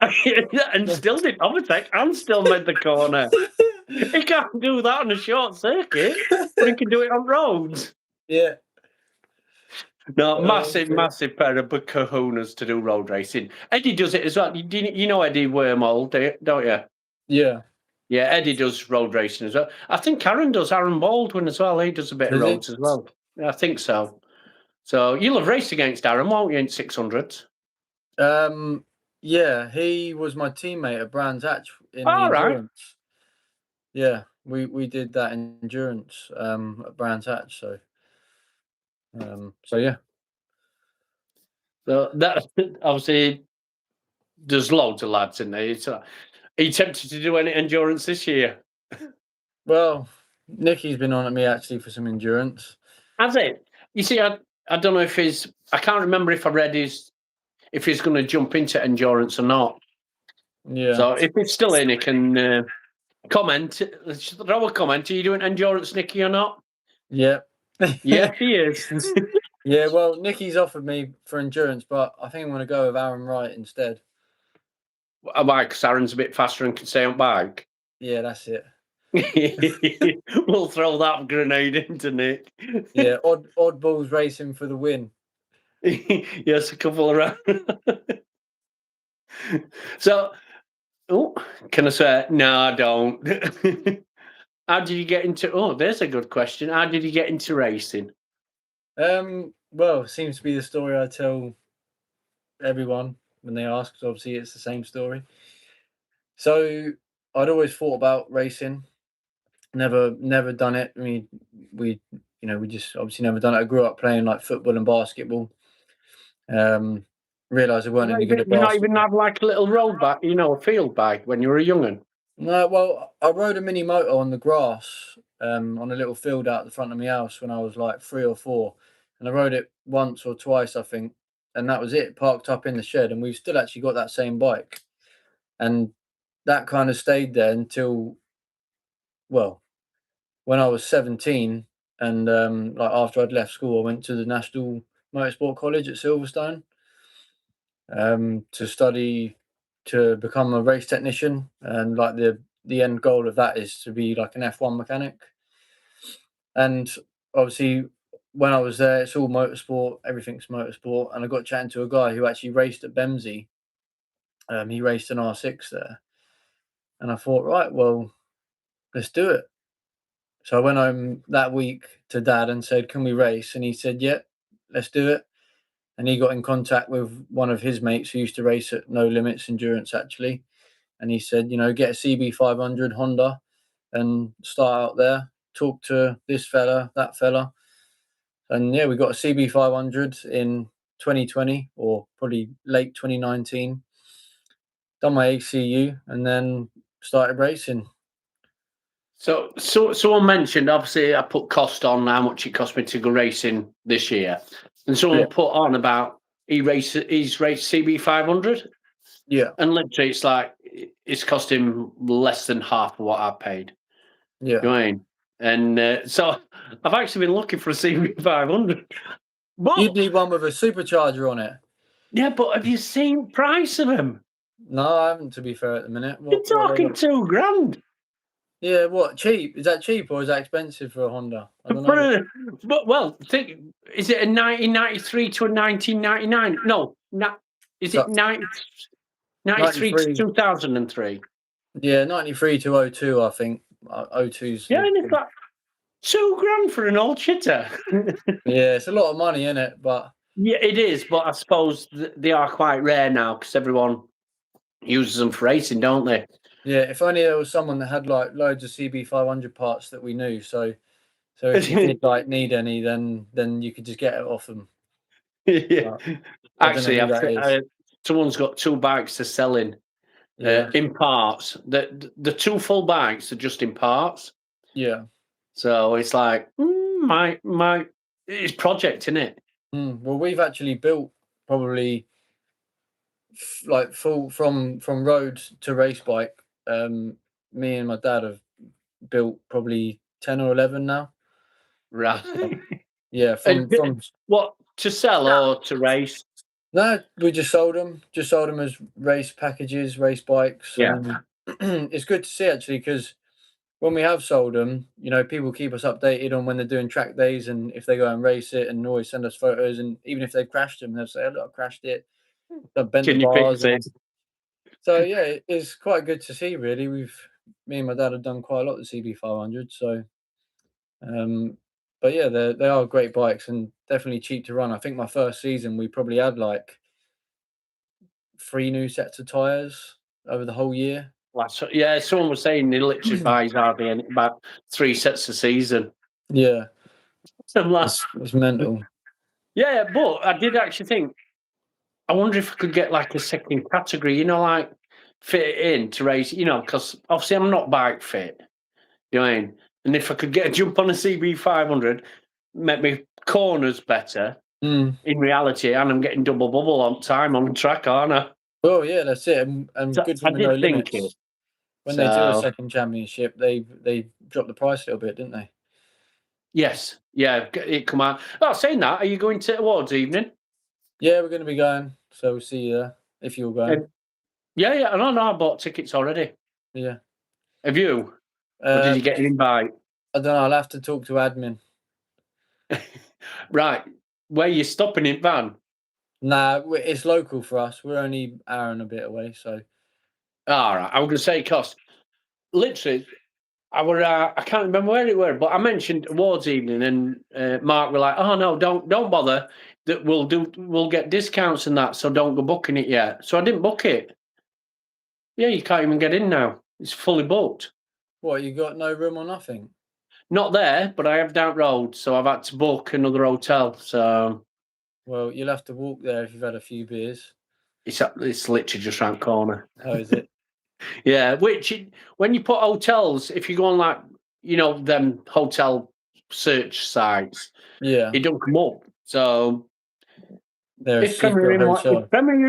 And still did overtake and still made the corner. He can't do that on a short circuit, but he can do it on roads. Yeah. No, massive pair of kahunas to do road racing. Eddie does it as well. You know Eddie Wormald, don't you? Yeah. Yeah, Eddie does road racing as well. I think Aaron Baldwin as well. He does a bit of roads as well. I think so. So you'll have raced against Aaron, won't you, in 600s? Yeah, he was my teammate at Brands Hatch in the endurance. Yeah, we did that endurance at Brands Hatch. So yeah. So that obviously there's loads of lads in there. Are you tempted to do any endurance this year? Well, Nicky's been on at me actually for some endurance. Has it? You see, I don't know if I can't remember if I read if he's going to jump into endurance or not. Yeah. So if it's still in, he can comment. Let's throw a comment. Are you doing endurance, Nicky, or not? Yeah. Yeah, he is. Yeah, well, Nicky's offered me for endurance, but I think I'm going to go with Aaron Wright instead. Why? Because Aaron's a bit faster and can stay on bike. Yeah, that's it. We'll throw that grenade into Nick. Yeah, odd balls racing for the win. Yes, a couple of rounds. So, can I say? No, I don't. How did you get into? Oh, there's a good question. How did you get into racing? Well, it seems to be the story I tell everyone when they ask. 'Cause obviously, it's the same story. So I'd always thought about racing. Never done it. I mean, we just obviously never done it. I grew up playing like football and basketball. Realised I weren't any good at You not basketball. even have like a little road bike, a field bike when you were a young'un. No, well, I rode a mini motor on the grass on a little field out the front of my house when I was like 3 or 4, and I rode it once or twice, I think, and that was it. Parked up in the shed, and we've still actually got that same bike, and that kind of stayed there until, well, when I was 17, and like after I'd left school, I went to the National Motorsport College at Silverstone to study to become a race technician, and like the end goal of that is to be like an F1 mechanic. And obviously, when I was there, it's all motorsport, everything's motorsport, and I got chatting to a guy who actually raced at Bemsey. He raced an R6 there, and I thought, right, well, let's do it. So I went home that week to Dad and said, "Can we race?" And he said, "Yeah, let's do it." And he got in contact with one of his mates who used to race at No Limits Endurance, actually. And he said, get a CB500 Honda and start out there, talk to this fella, that fella. And yeah, we got a CB500 in 2020 or probably late 2019. Done my ACU and then started racing. So someone mentioned, obviously, I put cost on how much it cost me to go racing this year, and someone put on about he's raced CB500. Yeah, and literally it's cost him less than half of what I paid. Yeah, you know what I mean? And so I've actually been looking for a CB500. But you'd need one with a supercharger on it. Yeah, but have you seen price of them? No, I haven't. To be fair, at the minute, You're talking $2,000. Yeah, what cheap? Is that cheap or is that expensive for a Honda? I don't know. Is it a 1993 to a 1999? No, is it 93 to 2003? Yeah, 93 to 02, I think. 02's. Yeah, and it's like $2,000 for an old shitter. Yeah, it's a lot of money, isn't it? But yeah, it is. But I suppose they are quite rare now because everyone uses them for racing, don't they? Yeah, if only there was someone that had like loads of CB500 parts that we knew. So if you did like need any, then you could just get it off them. Yeah. Actually, someone's got 2 bikes they're selling in parts. The 2 full bikes are just in parts. Yeah. So it's like it's project, isn't it? Well, we've actually built probably like full from road to race bike. Me and my dad have built probably 10 or 11 now. Right. Yeah. From what, to sell or to race? No, we just sold them. Just sold them as race packages, race bikes. Yeah. It's good to see actually, because when we have sold them, people keep us updated on when they're doing track days and if they go and race it, and always send us photos. And even if they've crashed them, they'll say, "Oh, look, I crashed it. I've bent the bars." So yeah, it's quite good to see. Really, me and my dad have done quite a lot of the CB500. So, but yeah, they are great bikes and definitely cheap to run. I think my first season we probably had like 3 new sets of tires over the whole year. Yeah, someone was saying he literally buys hardly about 3 sets a season. Yeah, I'm like, it's mental. yeah, but I did actually think, I wonder if I could get like a second category, like fit it in to race, because obviously I'm not bike fit. You know what I mean? And if I could get a jump on a CB500, make me corners better in reality, and I'm getting double bubble on time on the track, aren't I? Oh yeah, that's it. And So good I thing with no did think limits. it. When they do a So, second championship, they dropped the price a little bit, didn't they? yes, yeah, it come out. Oh, saying that, are you going to awards evening? Yeah, we're going to be going. So we'll see you if you're going. Yeah, I know. I bought tickets already. Yeah. Have you? Or did you get an invite? I don't know. I'll have to talk to admin. Right. Where you stopping in van? Nah, it's local for us. We're only an hour and a bit away, so. All right. I was going to say, cost. Literally, I can't remember where it were, but I mentioned awards evening, and Mark were like, "Oh no, don't bother. That we'll get discounts and that, so don't go booking it yet." So I didn't book it. Yeah, you can't even get in now. It's fully booked. What, you got no room or nothing? Not there, but I have down road, so I've had to book another hotel. So, well, you'll have to walk there if you've had a few beers. It's literally just round the corner. Oh, is it? Yeah, when you put hotels, if you go on like them hotel search sites, Yeah. it don't come up. So If Premier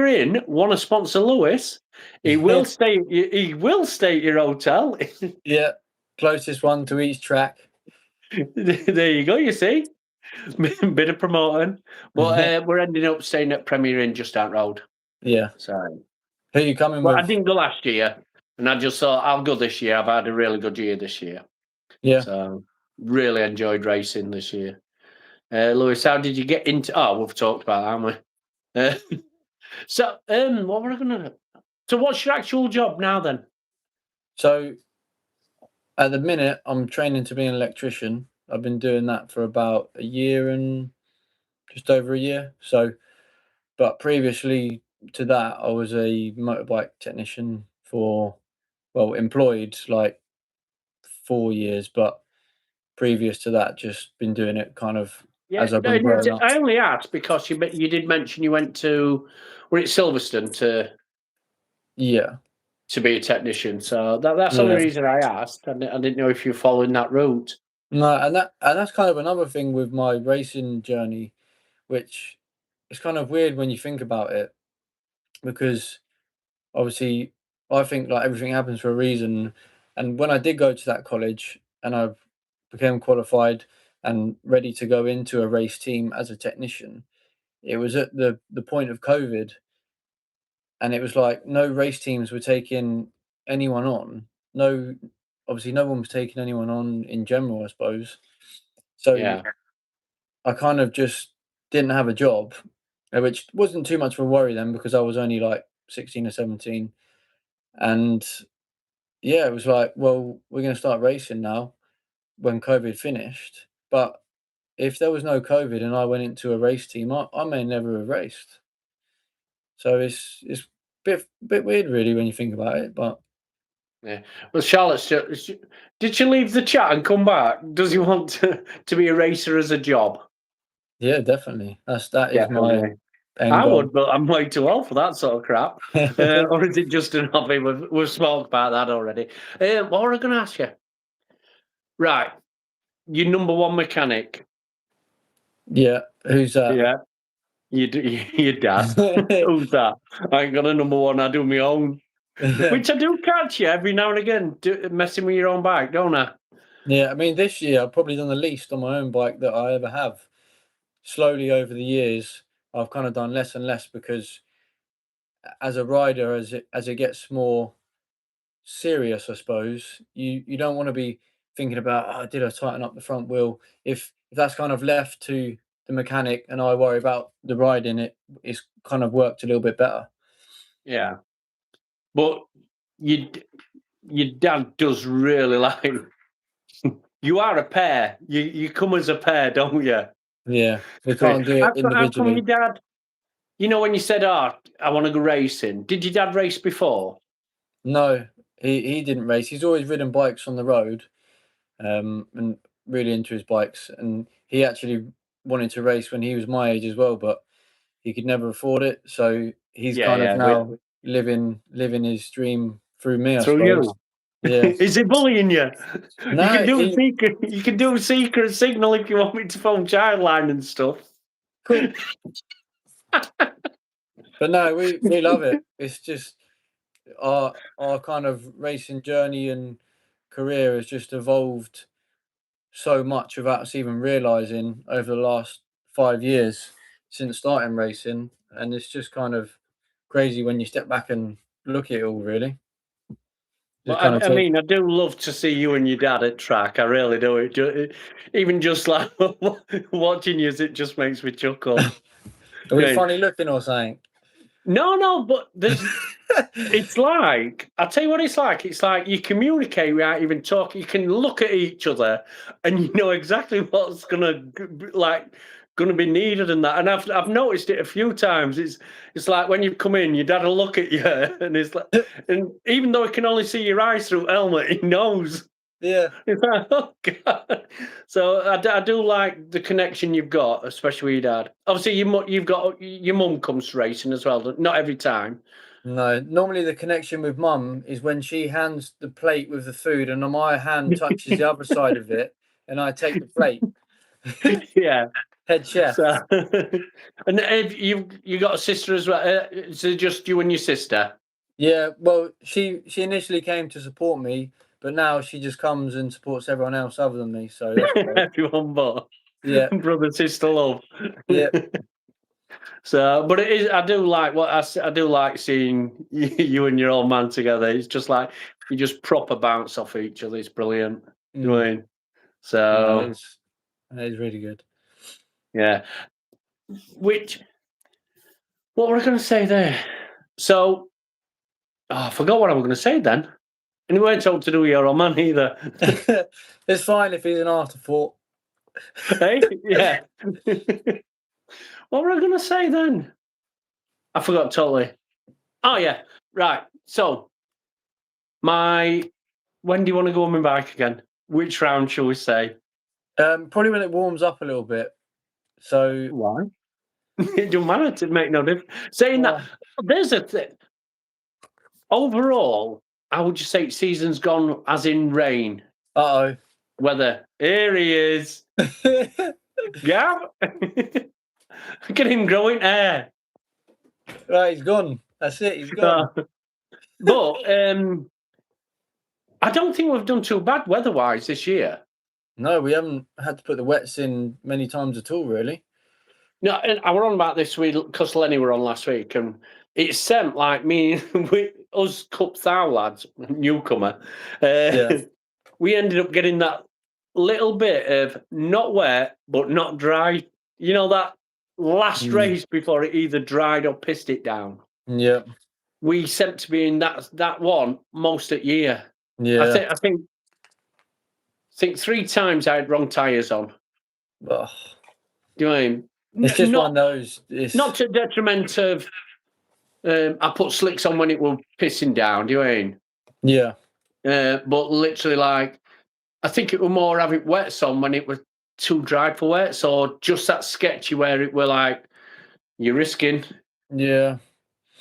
Inn want to sponsor Lewis, he will stay. He will stay at your hotel. Yeah, closest one to each track. There you go. You see, bit of promoting, but we're ending up staying at Premier Inn just down the road. Yeah. So who are you coming with? I didn't go last year, and I just thought I'll go this year. I've had a really good year this year. Yeah. So really enjoyed racing this year. Lewis, how did you get into? Oh, we've talked about that, haven't we? So, what were I going to? So, what's your actual job now then? So, at the minute, I'm training to be an electrician. I've been doing that for about a year and just over a year. So, but previously to that, I was a motorbike technician employed like 4 years, but previous to that, just been doing it kind of as I've been growing up. I only asked because you did mention you went to, were it Silverstone to be a technician? So that's the only reason I asked. I didn't know if you're following that route. No, and that's kind of another thing with my racing journey, which is kind of weird when you think about it, because obviously I think like everything happens for a reason. And when I did go to that college and I became qualified and ready to go into a race team as a technician, it was at the point of COVID, and it was like no race teams were taking anyone on. Obviously no one was taking anyone on in general, I suppose. So Yeah. I kind of just didn't have a job, which wasn't too much of a worry then because I was only like 16 or 17. And yeah, it was like, well, we're going to start racing now when COVID finished. But if there was no COVID and I went into a race team, I may never have raced. So it's a bit weird, really, when you think about it. But yeah. Well, Charlotte, did she leave the chat and come back? Does he want to be a racer as a job? yeah, definitely. That is my end I goal. would, but I'm way too old for that sort of crap. Or is it just an hobby? We've spoke about that already. What were I going to ask you? Right, your number one mechanic. Yeah, who's that? Yeah, your dad. Who's that? I ain't got a number one. I do my own, which I do catch you every now and again, messing with your own bike, don't I? Yeah, I mean, this year I've probably done the least on my own bike that I ever have. Slowly over the years, I've kind of done less and less because as a rider, as it gets more serious, I suppose, you don't want to be thinking about, oh, did I tighten up the front wheel? If that's kind of left to the mechanic and I worry about the riding, it's kind of worked a little bit better. Yeah, but your dad does really like. You are a pair. You come as a pair, don't you? Yeah, we can't do it individually. How come your dad? When you said, "Oh, I want to go racing," did your dad race before? No, he didn't race. He's always ridden bikes on the road, and really into his bikes. And he actually wanted to race when he was my age as well, but he could never afford it. So he's kind of now living his dream through me, I Through suppose. you. Yeah. Is he bullying you? No, you can do a secret. You can do a secret signal if you want me to phone Childline and stuff. Cool. But no, we love it. It's just our kind of racing journey and career has just evolved so much without us even realizing over the last 5 years since starting racing, and it's just kind of crazy when you step back and look at it all, really. Well, I mean, I do love to see you and your dad at track. I really do. Even just like watching you, it just makes me chuckle. Are we funny looking or something? No, but there's. It's like, I'll tell you what it's like. It's like you communicate without even talking. You can look at each other, and you know exactly what's gonna be needed and that. And I've noticed it a few times. It's like when you come in, your dad will look at you, and it's like, and even though he can only see your eyes through helmet, he knows. Yeah. It's like, oh God. So I do like the connection you've got, especially with your dad. Obviously, you've got your mum comes to racing as well. Not every time. No, normally the connection with mum is when she hands the plate with the food, and my hand touches the other side of it, and I take the plate. Yeah. Head chef. So, and have you got a sister as well? Is it just you and your sister? Yeah, well, she initially came to support me, but now she just comes and supports everyone else other than me. So that's great. Everyone but Yeah, brother sister love. Yeah. So, but it is. I do like I do like seeing you and your old man together. It's just like you just proper bounce off each other. It's brilliant. You know what I mean? So no, that is really good. Yeah. What were I going to say there? So, I forgot what I was going to say then. And it weren't told to do with your old man either. It's fine if he's an afterthought. Hey, yeah. What were I going to say then? I forgot totally. Oh yeah, right. So, when do you want to go on my bike again? Which round shall we say? Probably when it warms up a little bit. So why? It doesn't matter to make no difference. Saying that, there's a thing. Overall, I would just say season's gone as in rain. Uh-oh. Weather. Here he is. Yeah. Look at him growing hair. Right, he's gone. That's it, he's gone. But I don't think we've done too bad weather-wise this year. No, we haven't had to put the wets in many times at all, really. No, I were on about this because Lenny were on last week, and it sent like me, us Cup Thou lads, newcomer. We ended up getting that little bit of not wet but not dry. You know, that last race before it either dried or pissed it down. Yeah. We seem to be in that one most of the year. Yeah. I think 3 times I had wrong tyres on. Oh. Do you know what I mean? It's just one of those. Not to detriment of. I put slicks on when it was pissing down. Do you know what I mean? Yeah. But literally, like, I think it was more having wets on when it was too dry for wets, or just that sketchy where it were like you're risking. Yeah.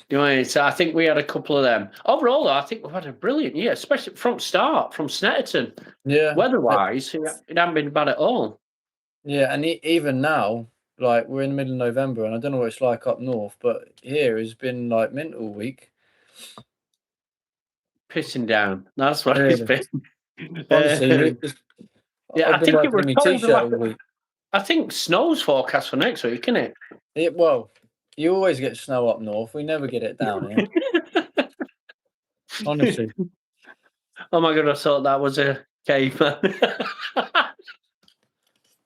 You know what I mean? So I think we had a couple of them. Overall, though, I think we've had a brilliant year, especially from start, from Snetterton. Yeah. Weather-wise, it hasn't been bad at all. Yeah, and even now, like, we're in the middle of November, and I don't know what it's like up north, but here has been like mint all week. Pissing down. That's what it's been. Honestly, yeah, I think it was t-shirt all week. I think snow's forecast for next week, isn't it? Well, you always get snow up north. We never get it down here. Honestly. Oh my God, I thought that was a caveman.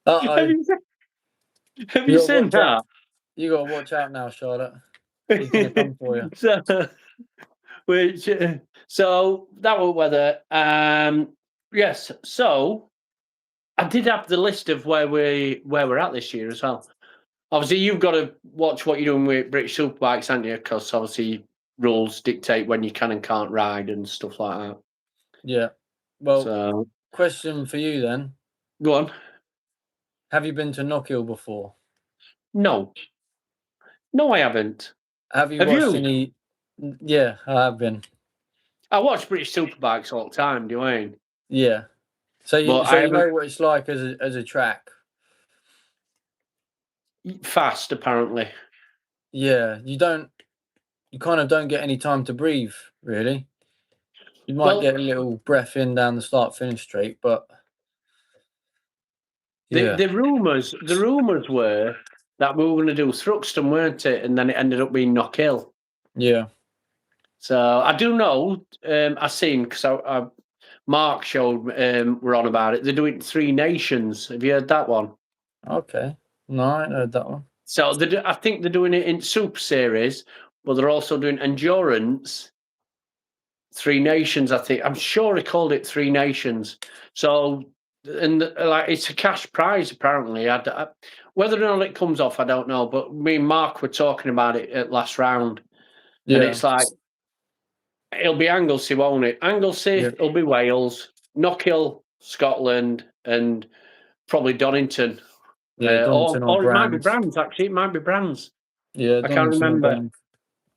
Uh-oh. Have you seen that? You got to watch out now, Charlotte. He's going to come for you. So that was weather. Yes. So I did have the list of where we're at this year as well. Obviously, you've got to watch what you're doing with British Superbikes, haven't you? Because obviously rules dictate when you can and can't ride and stuff like that. Yeah. Well, So question for you then. go on. Have you been to Knockhill before? No, I haven't. Have you Have watched you? any? Yeah, I have been. I watch British Superbikes all the time, Dwayne. Yeah. So you But I you know haven't what it's like as a track. fast apparently. Yeah, you kind of don't get any time to breathe, really. You might Well, get a little breath in down the start finish straight, but yeah, the rumours were that we were going to do Thruxton, weren't it? And then it ended up being Knockhill. yeah, So I do know. I've seen because Mark showed we're on about it. They're doing Three Nations. Have you heard that one? okay. No, I ain't heard that one. So I think they're doing it in Super Series, but they're also doing Endurance. Three Nations, I think. I'm sure he called it Three Nations. So, and like it's a cash prize apparently. Whether or not it comes off, I don't know. But me and Mark were talking about it at last round, and Yeah, it's like it'll be Anglesey, won't it? Anglesey, Yeah. it'll be Wales, Knockhill, Scotland, and probably Donnington. yeah, Donnington Or it might be Brands. Brands. Actually, it might be Brands. Yeah, I can't Donnington or remember. Brands.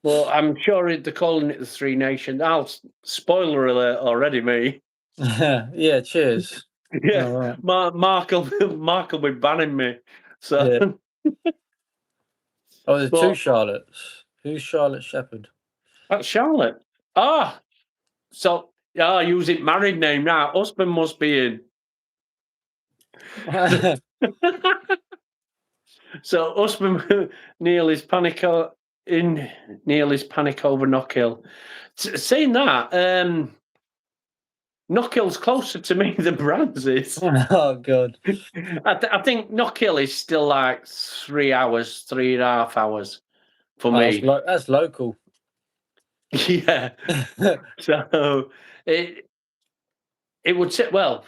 Well, I'm sure they're calling it the Three Nations. Spoiler alert already, me. Yeah, cheers. Yeah, All right. Mark will be banning me. So, Yeah. Oh, there's two but Charlottes. Who's Charlotte Shepherd? that's Charlotte. So using married name now. Husband must be in. So husband Neil is panic over Knockhill. Saying that, Knockhill's closer to me than Brands is. Oh God. I think Knockhill is still like 3 hours, 3.5 hours for me. That's local. Yeah. So it would sit well.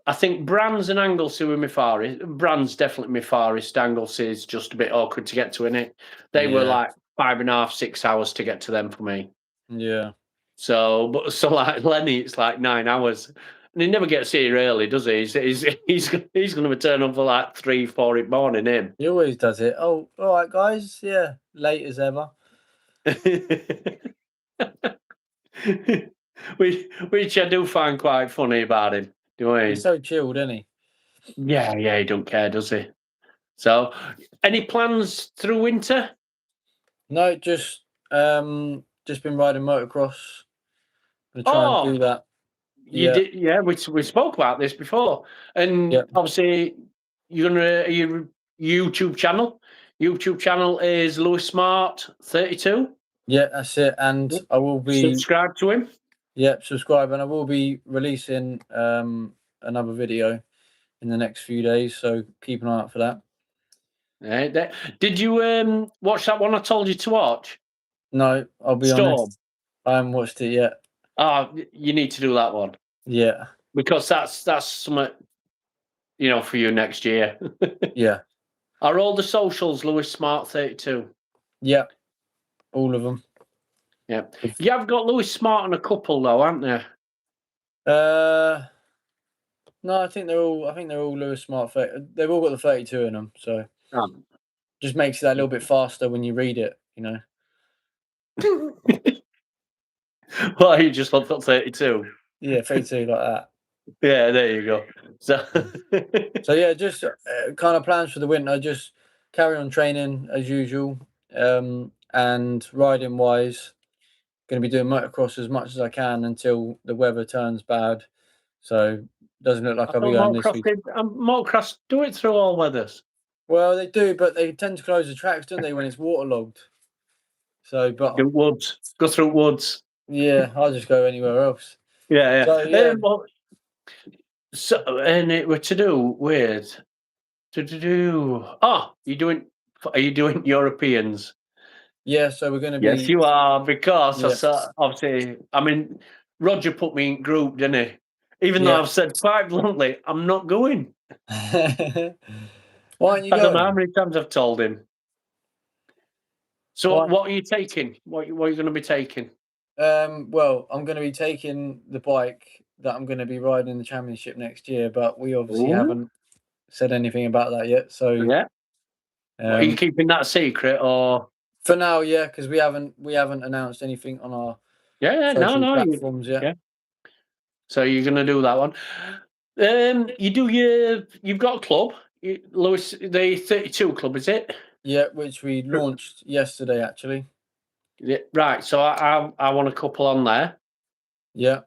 I think Brands and Anglesey were my farthest. Brands definitely my farthest. Anglesey is just a bit awkward to get to, innit? They were Yeah. like 5.5, 6 hours to get to them for me. Yeah. So like Lenny, it's like 9 hours. And he never gets here early, does he? He's going to turn up for like 3, 4 in the morning, him. He always does it. Oh, all right, guys. Yeah, late as ever. which I do find quite funny about him. Do I? He's so chilled, isn't he? Yeah, he don't care, does he? So, any plans through winter? No, just been riding motocross. Gonna try and do that. You did, yeah. We spoke about this before, and obviously you're gonna your YouTube channel. YouTube channel is Lewis Smart 32. Yeah, that's it. And I will be subscribe to him. Yep, subscribe, and I will be releasing another video in the next few days. So keep an eye out for that. Did you watch that one I told you to watch? No, I'll be honest. I haven't watched it yet. You need to do that one. Yeah. Because that's something, for you next year. Yeah. Are all the socials Lewis Smart 32? Yeah. All of them. Yeah. You have got Lewis Smart and a couple though, haven't you? No, I think they're all Lewis Smart. They've all got the 32 in them, so just makes it that little bit faster when you read it, Well, you just got 32. Yeah, 32 like that. Yeah, there you go. So yeah, just kind of plans for the winter. Just carry on training as usual, and riding wise, going to be doing motocross as much as I can until the weather turns bad. So doesn't look like I'll be going this week. Motocross do it through all weathers. Well, they do, but they tend to close the tracks, don't they, when it's waterlogged? So, but go through woods. Yeah, I'll just go anywhere else. Yeah. So, and it were to do with are you doing Europeans? Yeah, so we're going to be. Yes, you are, because I saw, obviously, Roger put me in group, didn't he? Even though I've said quite bluntly, I'm not going. Why aren't you going? I don't know how many times I've told him. So what are you taking? What are you going to be taking? Well, I'm going to be taking the bike that I'm going to be riding in the championship next year, but we obviously Ooh. haven't said anything about that yet. So Yeah. Are you keeping that secret, or for now, yeah, because we haven't announced anything on our social platforms yet. Yeah. So you're going to do that one. You've got a club, Lewis, the 32 club, is it? Yeah, which we launched yesterday, actually. Yeah, right. So I want a couple on there. Yeah.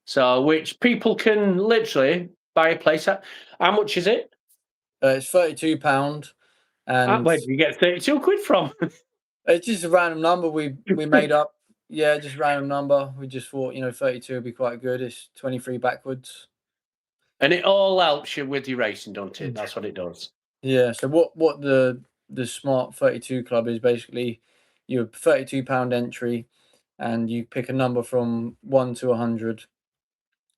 So which people can literally buy a place at. How much is it? It's £32, and Where do you get 32 quid from? it's just a random number we made up. Yeah, just a random number. We just thought, 32 would be quite good. It's 23 backwards. And it all helps you with your racing, don't it? That's what it does. Yeah. So what the Smart 32 Club is basically, you're £32 entry, and you pick a number from 1 to 100,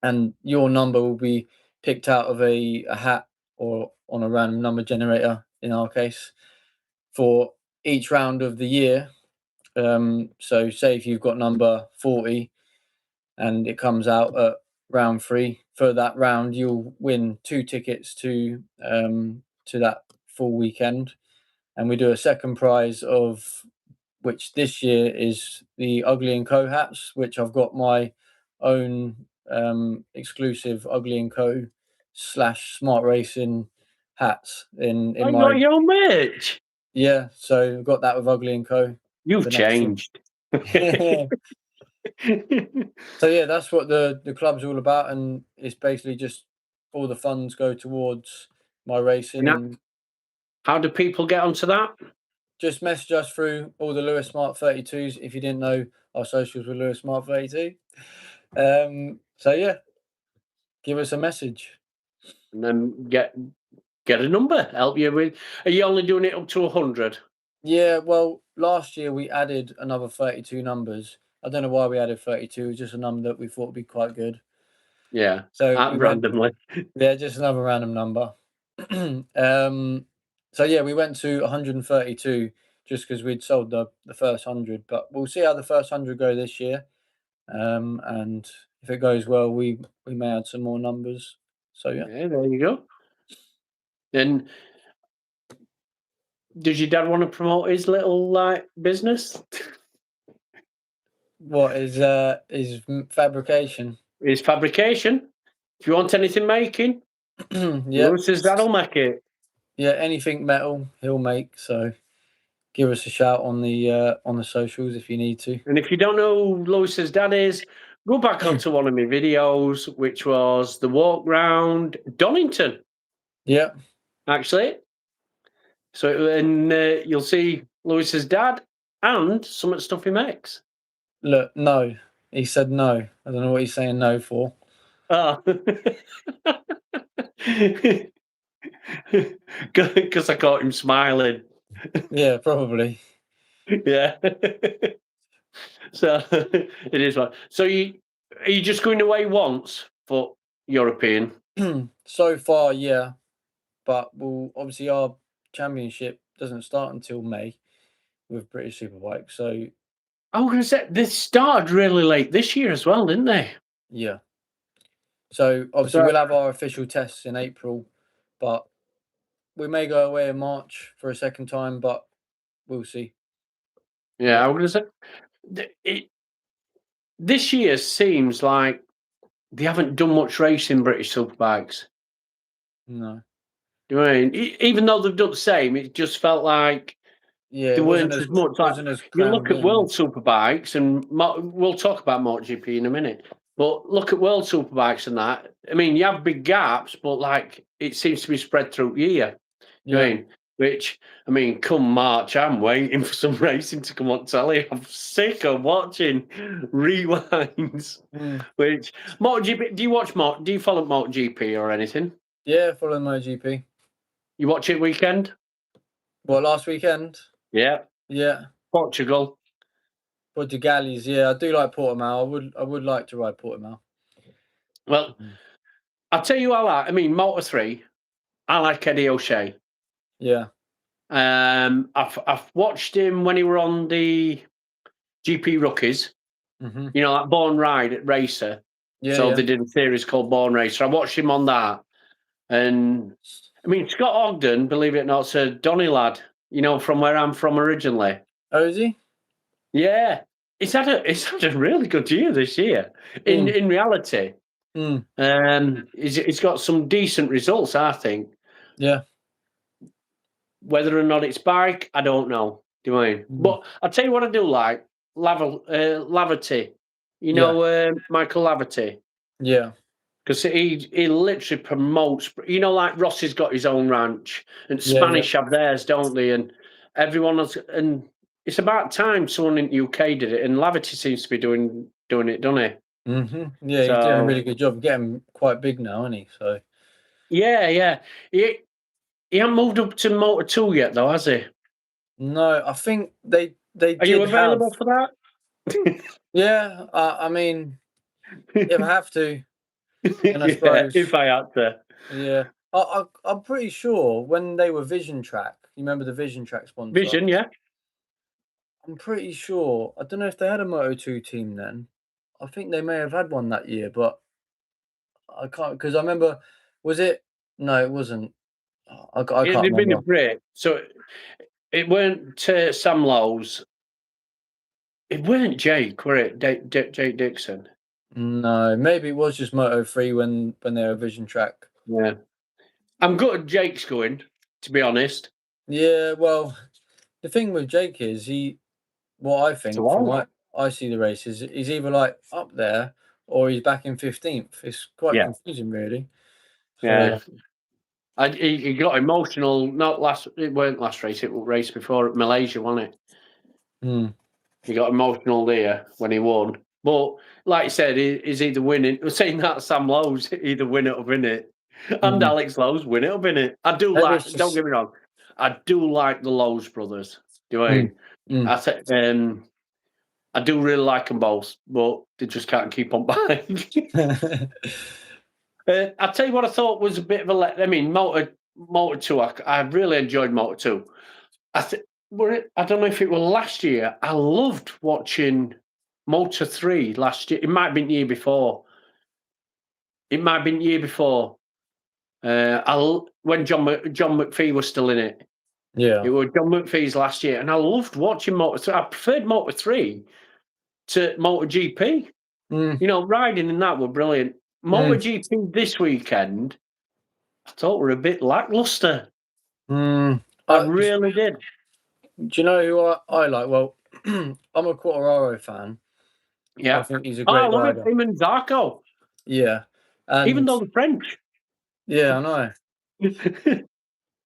and your number will be picked out of a hat or on a random number generator, in our case, for each round of the year. So say if you've got number 40 and it comes out at round 3, for that round you'll win 2 tickets to that full weekend. And we do a second prize, of which this year is the Ugly & Co hats, which I've got my own exclusive Ugly & Co / Smart Racing hats in You my got your own merch. Yeah, so I've got that with Ugly & Co. You've changed. So yeah, that's what the club's all about, and it's basically just all the funds go towards my racing. And how do people get onto that? just message us through all the Lewis Smart 32s. If you didn't know, our socials were Lewis Smart 32. So yeah, give us a message. And then get a number, help you with. Are you only doing it up to 100? Yeah, well, last year we added another 32 numbers. I don't know why we added 32. It was just a number that we thought would be quite good. Yeah. So randomly. Yeah, just another random number. So yeah, we went to 132 just because we'd sold the first 100, but we'll see how the first 100 go this year. And if it goes well, we may add some more numbers. So yeah, there you go. And does your dad want to promote his little business? What is fabrication? His fabrication. If you want anything making, Yeah, Lewis's dad'll make it. Yeah, anything metal he'll make. So give us a shout on the socials if you need to. And if you don't know who Lewis's dad is, go back onto one of my videos, which was the walk round Donnington. Yeah, actually. So and you'll see Lewis's dad and some of the stuff he makes. Look, no, he said no. I don't know what he's saying no for. Oh. Because I caught him smiling. Yeah, probably. Yeah. So it is one. So are you just going away once for European? So far, yeah. But obviously our championship doesn't start until May with British Superbike. So I was going to say, they started really late this year as well, didn't they? yeah. So obviously we'll have our official tests in April, but we may go away in March for a second time, but we'll see. Yeah, I was going to say, this year seems like they haven't done much racing British Superbikes. No. You know what I mean? Even though they've done the same, it just felt like there weren't as much. Like, you look at World Superbikes, and we'll talk about MotoGP in a minute. But look at World Superbikes and that. I mean, you have big gaps, but like it seems to be spread through the year. You know what I mean? Which, I mean, come March, I'm waiting for some racing to come on telly. I'm sick of watching rewinds. Which MotoGP? Do you follow MotoGP or anything? Yeah, follow MotoGP. You watch it weekend? What, last weekend? Yeah. Yeah. Portugal's, yeah. I do like Portimao. I would like to ride Portimao. Well, I'll tell you all that. I mean, Moto3, I like Eddie O'Shea. Yeah. I've watched him when he were on the GP Rookies. Mm-hmm. You know, like Born Ride Racer. Yeah, So yeah. they did a series called Born Racer. I watched him on that. And I mean, Scott Ogden, believe it or not, is a Donny lad, you know, from where I'm from originally. Oh, is he? Yeah. He's had a really good year this year. In reality. He's got some decent results, I think. Yeah. Whether or not it's bike, I don't know. Do you know what I mean? But I'll tell you what I do like. Laverty. You know, Michael Laverty. Yeah. Because he literally promotes, you know, like Rossi's got his own ranch and Spanish have theirs, don't they? And everyone else, and it's about time someone in the UK did it. And Laverty seems to be doing it, doesn't he? Mm-hmm. Yeah, he's doing a really good job. Getting quite big now, isn't he? So yeah. He hasn't moved up to Motor 2 yet, though, has he? no, I think they Are you available for that? Yeah, I mean, if I have to. And I Yeah, suppose, if I had to. Yeah, I'm pretty sure when they were Vision Track, you remember the Vision Track sponsor? Vision, yeah. I'm pretty sure. I don't know if they had a Moto2 team then. I think they may have had one that year, but I can't because I remember. Was it? No, it wasn't. I can't It'd been a remember. break, so it weren't Sam Lowe's. It weren't Jake, were it? Jake Dixon. No, maybe it was just Moto3 when they were Vision Track. Yeah, I'm good at Jake's going, to be honest. Yeah, well, the thing with Jake is what I think from what I see the races, he's either like up there or he's back in 15th. It's quite confusing, really. Yeah. He got emotional. It weren't last race. It was race before Malaysia, wasn't it? He got emotional there when he won. But like you said, he's either winning. We're saying that Sam Lowe's either win it or win it, and Alex Lowe's win it or win it. I do like. Don't get me wrong. I do like the Lowe's brothers. Do I? I think I do really like them both, but they just can't keep on buying. I'll tell you what I thought was a bit of I mean, Motor 2, I really enjoyed Motor 2. I don't know if it was last year. I loved watching Motor 3 last year. It might have been the year before. When John McPhee was still in it. Yeah. It was John McPhee's last year. And I loved watching Motor 3. I preferred Motor 3 to Motor GP. You know, riding in that were brilliant. MotoGP this weekend, I thought were a bit lackluster. I really did. Do you know who I like? Well, I'm a Quartararo fan. Yeah, I think he's a great rider. I love him and Zarco. Yeah, even though they're French. Yeah, I know.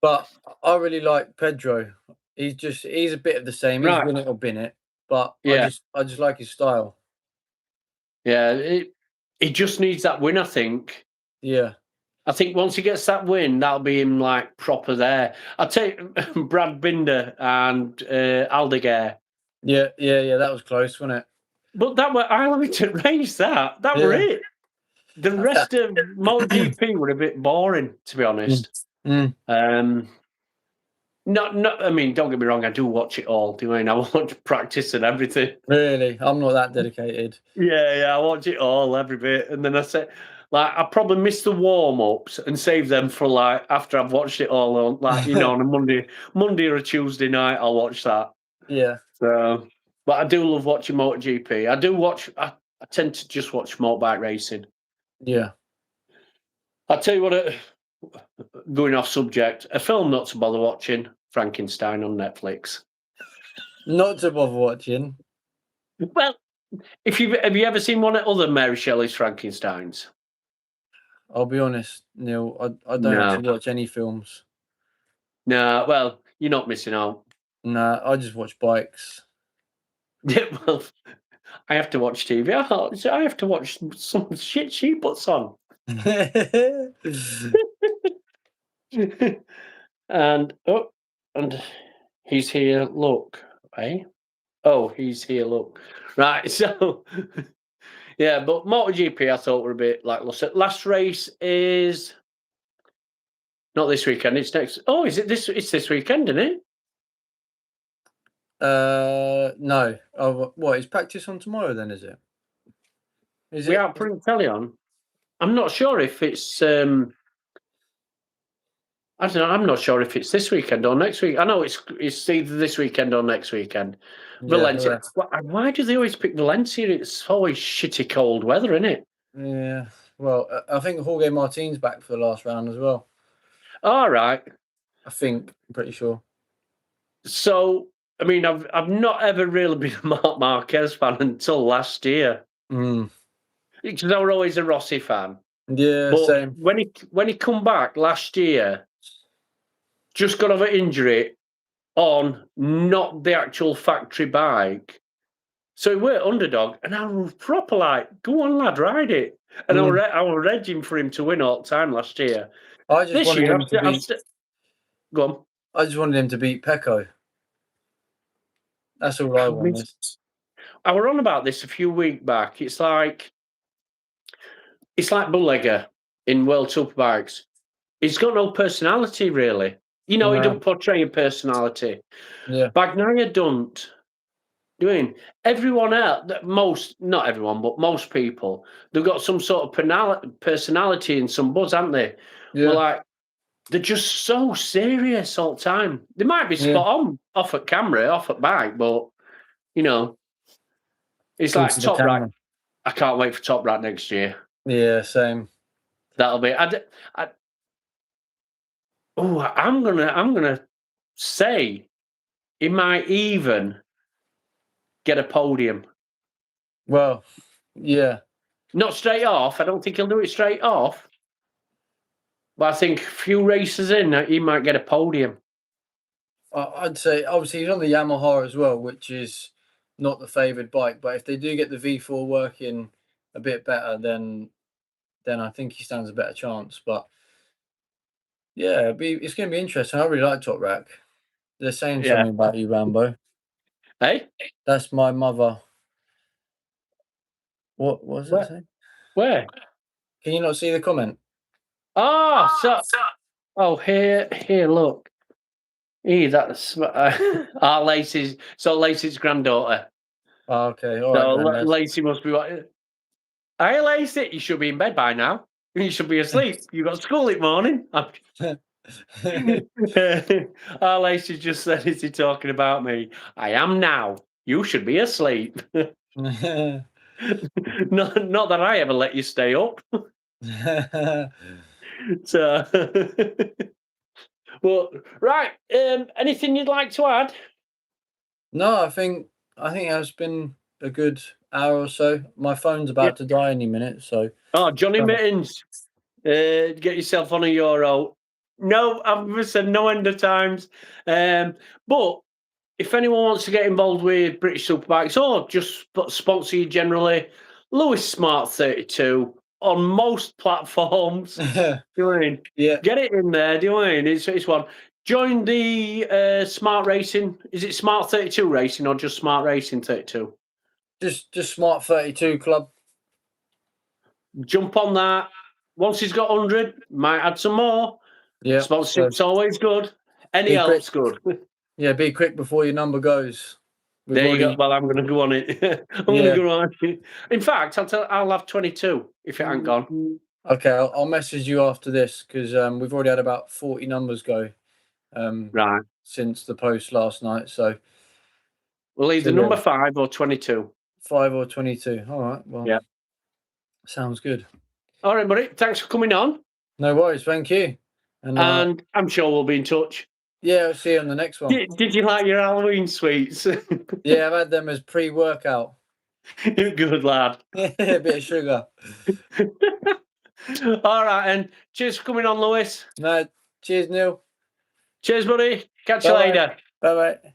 But I really like Pedro. He's a bit of the same. He's win it or bin it. But I just like his style. Yeah, he just needs that win, I think. Yeah. I think once he gets that win, that'll be him like proper there. I'll take Brad Binder and Aldeguer. Yeah, that was close, wasn't it? But that were highlighted race. That were it. The rest of MotoGP were a bit boring, to be honest. I mean, don't get me wrong, I do watch it all. Do you mean I watch practice and everything? Really? I'm not that dedicated. Yeah, I watch it all, every bit. And then I say, like, I probably miss the warm-ups and save them for, like, after I've watched it all on, like, you know, on a Monday or a Tuesday night, I'll watch that. Yeah. So, but I do love watching MotoGP. I tend to just watch motorbike racing. Yeah. I'll tell you what, going off subject, a film not to bother watching, Frankenstein on Netflix. Not to bother watching? Well, have you ever seen one of other Mary Shelley's Frankensteins? I'll be honest, Neil, I don't actually watch any films. No, well, you're not missing out. Nah, I just watch bikes. Yeah, well, I have to watch TV. I have to watch some shit she puts on. and he's here. Look, eh? Oh, he's here. Look, right. So, yeah, but MotoGP I thought were a bit lackluster. Last race is not this weekend. It's next. Oh, is it this? It's this weekend, isn't it? No. Oh, what is practice on tomorrow? Then is it? Is without putting the telly on, I'm not sure if it's. I don't know. I'm not sure if it's this weekend or next week. I know it's either this weekend or next weekend. Valencia. Why do they always pick Valencia? It's always shitty cold weather, isn't it? Yeah. Well, I think Jorge Martin's back for the last round as well. All right. I'm pretty sure. So, I mean, I've not ever really been a Marc Marquez fan until last year. Because I was always a Rossi fan. Yeah, but same. When he come back last year, just got over injury on not the actual factory bike. So he were underdog, and I was proper like, go on, lad, ride it. And I was raging for him to win all the time last year. I just wanted him to beat. Go on. I just wanted him to beat Pecco. That's all I wanted. I were on about this a few weeks back. It's like Bulllegger in World Superbikes. He's got no personality, really. You know, he don't portray a personality. Yeah. Bagnaia don't. Doing everyone else, not everyone, but most people, they've got some sort of personality and some buzz, haven't they? Yeah. Well, like, they're just so serious all the time. They might be spot on off at camera, off at bike, but you know, it's like Top Rat. I can't wait for Top Rat next year. Yeah, same. That'll be. I'm gonna say he might even get a podium. Well, yeah. Not straight off. I don't think he'll do it straight off. But I think a few races in, he might get a podium. I'd say, obviously, he's on the Yamaha as well, which is not the favoured bike. But if they do get the V4 working a bit better, then I think he stands a better chance. But yeah, it's going to be interesting. I really like Top Rack. They're saying something about you, Rambo. Hey? That's my mother. What was it saying? Where? Can you not see the comment? Here, look. That's Lacey's granddaughter. Oh, okay, all right. Lacey must be what? Hey, Lacey, you should be in bed by now. You should be asleep. You got school in the morning. Lacey just said, "Is he talking about me?" I am now. You should be asleep. not that I ever let you stay up. So, well, right. Anything you'd like to add? No, I think it's been a good hour or so. My phone's about to die any minute, so. Oh, Johnny Mittens, get yourself on a Euro. No, I've said no end of times. But if anyone wants to get involved with British Superbikes or just sponsor you generally, Lewis Smart 32 on most platforms. Do you know what I mean? Yeah. Get it in there. Do you know what I mean? It's one. Join the Smart Racing. Is it Smart 32 Racing or just Smart Racing 32? Just Smart 32 Club. Jump on that. Once he's got 100, might add some more. Yeah. Sponsorship's always good. Any help's good. Yeah, be quick before your number goes. There you go. Well, I'm going to go on it. I'm going to go on it. In fact, I'll have 22 if it ain't gone. Okay, I'll message you after this because we've already had about 40 numbers go. Right. Since the post last night, so we'll either number 5 or 22. 5 or 22. All right. Well, yeah, sounds good. All right, buddy. Thanks for coming on. No worries. Thank you. And I'm sure we'll be in touch. Yeah, I'll see you on the next one. Did you like your Halloween sweets? Yeah, I've had them as pre-workout. Good lad. A bit of sugar. All right, and cheers for coming on, Lewis. No, cheers, Neil. Cheers, buddy. Catch you later. Bye-bye.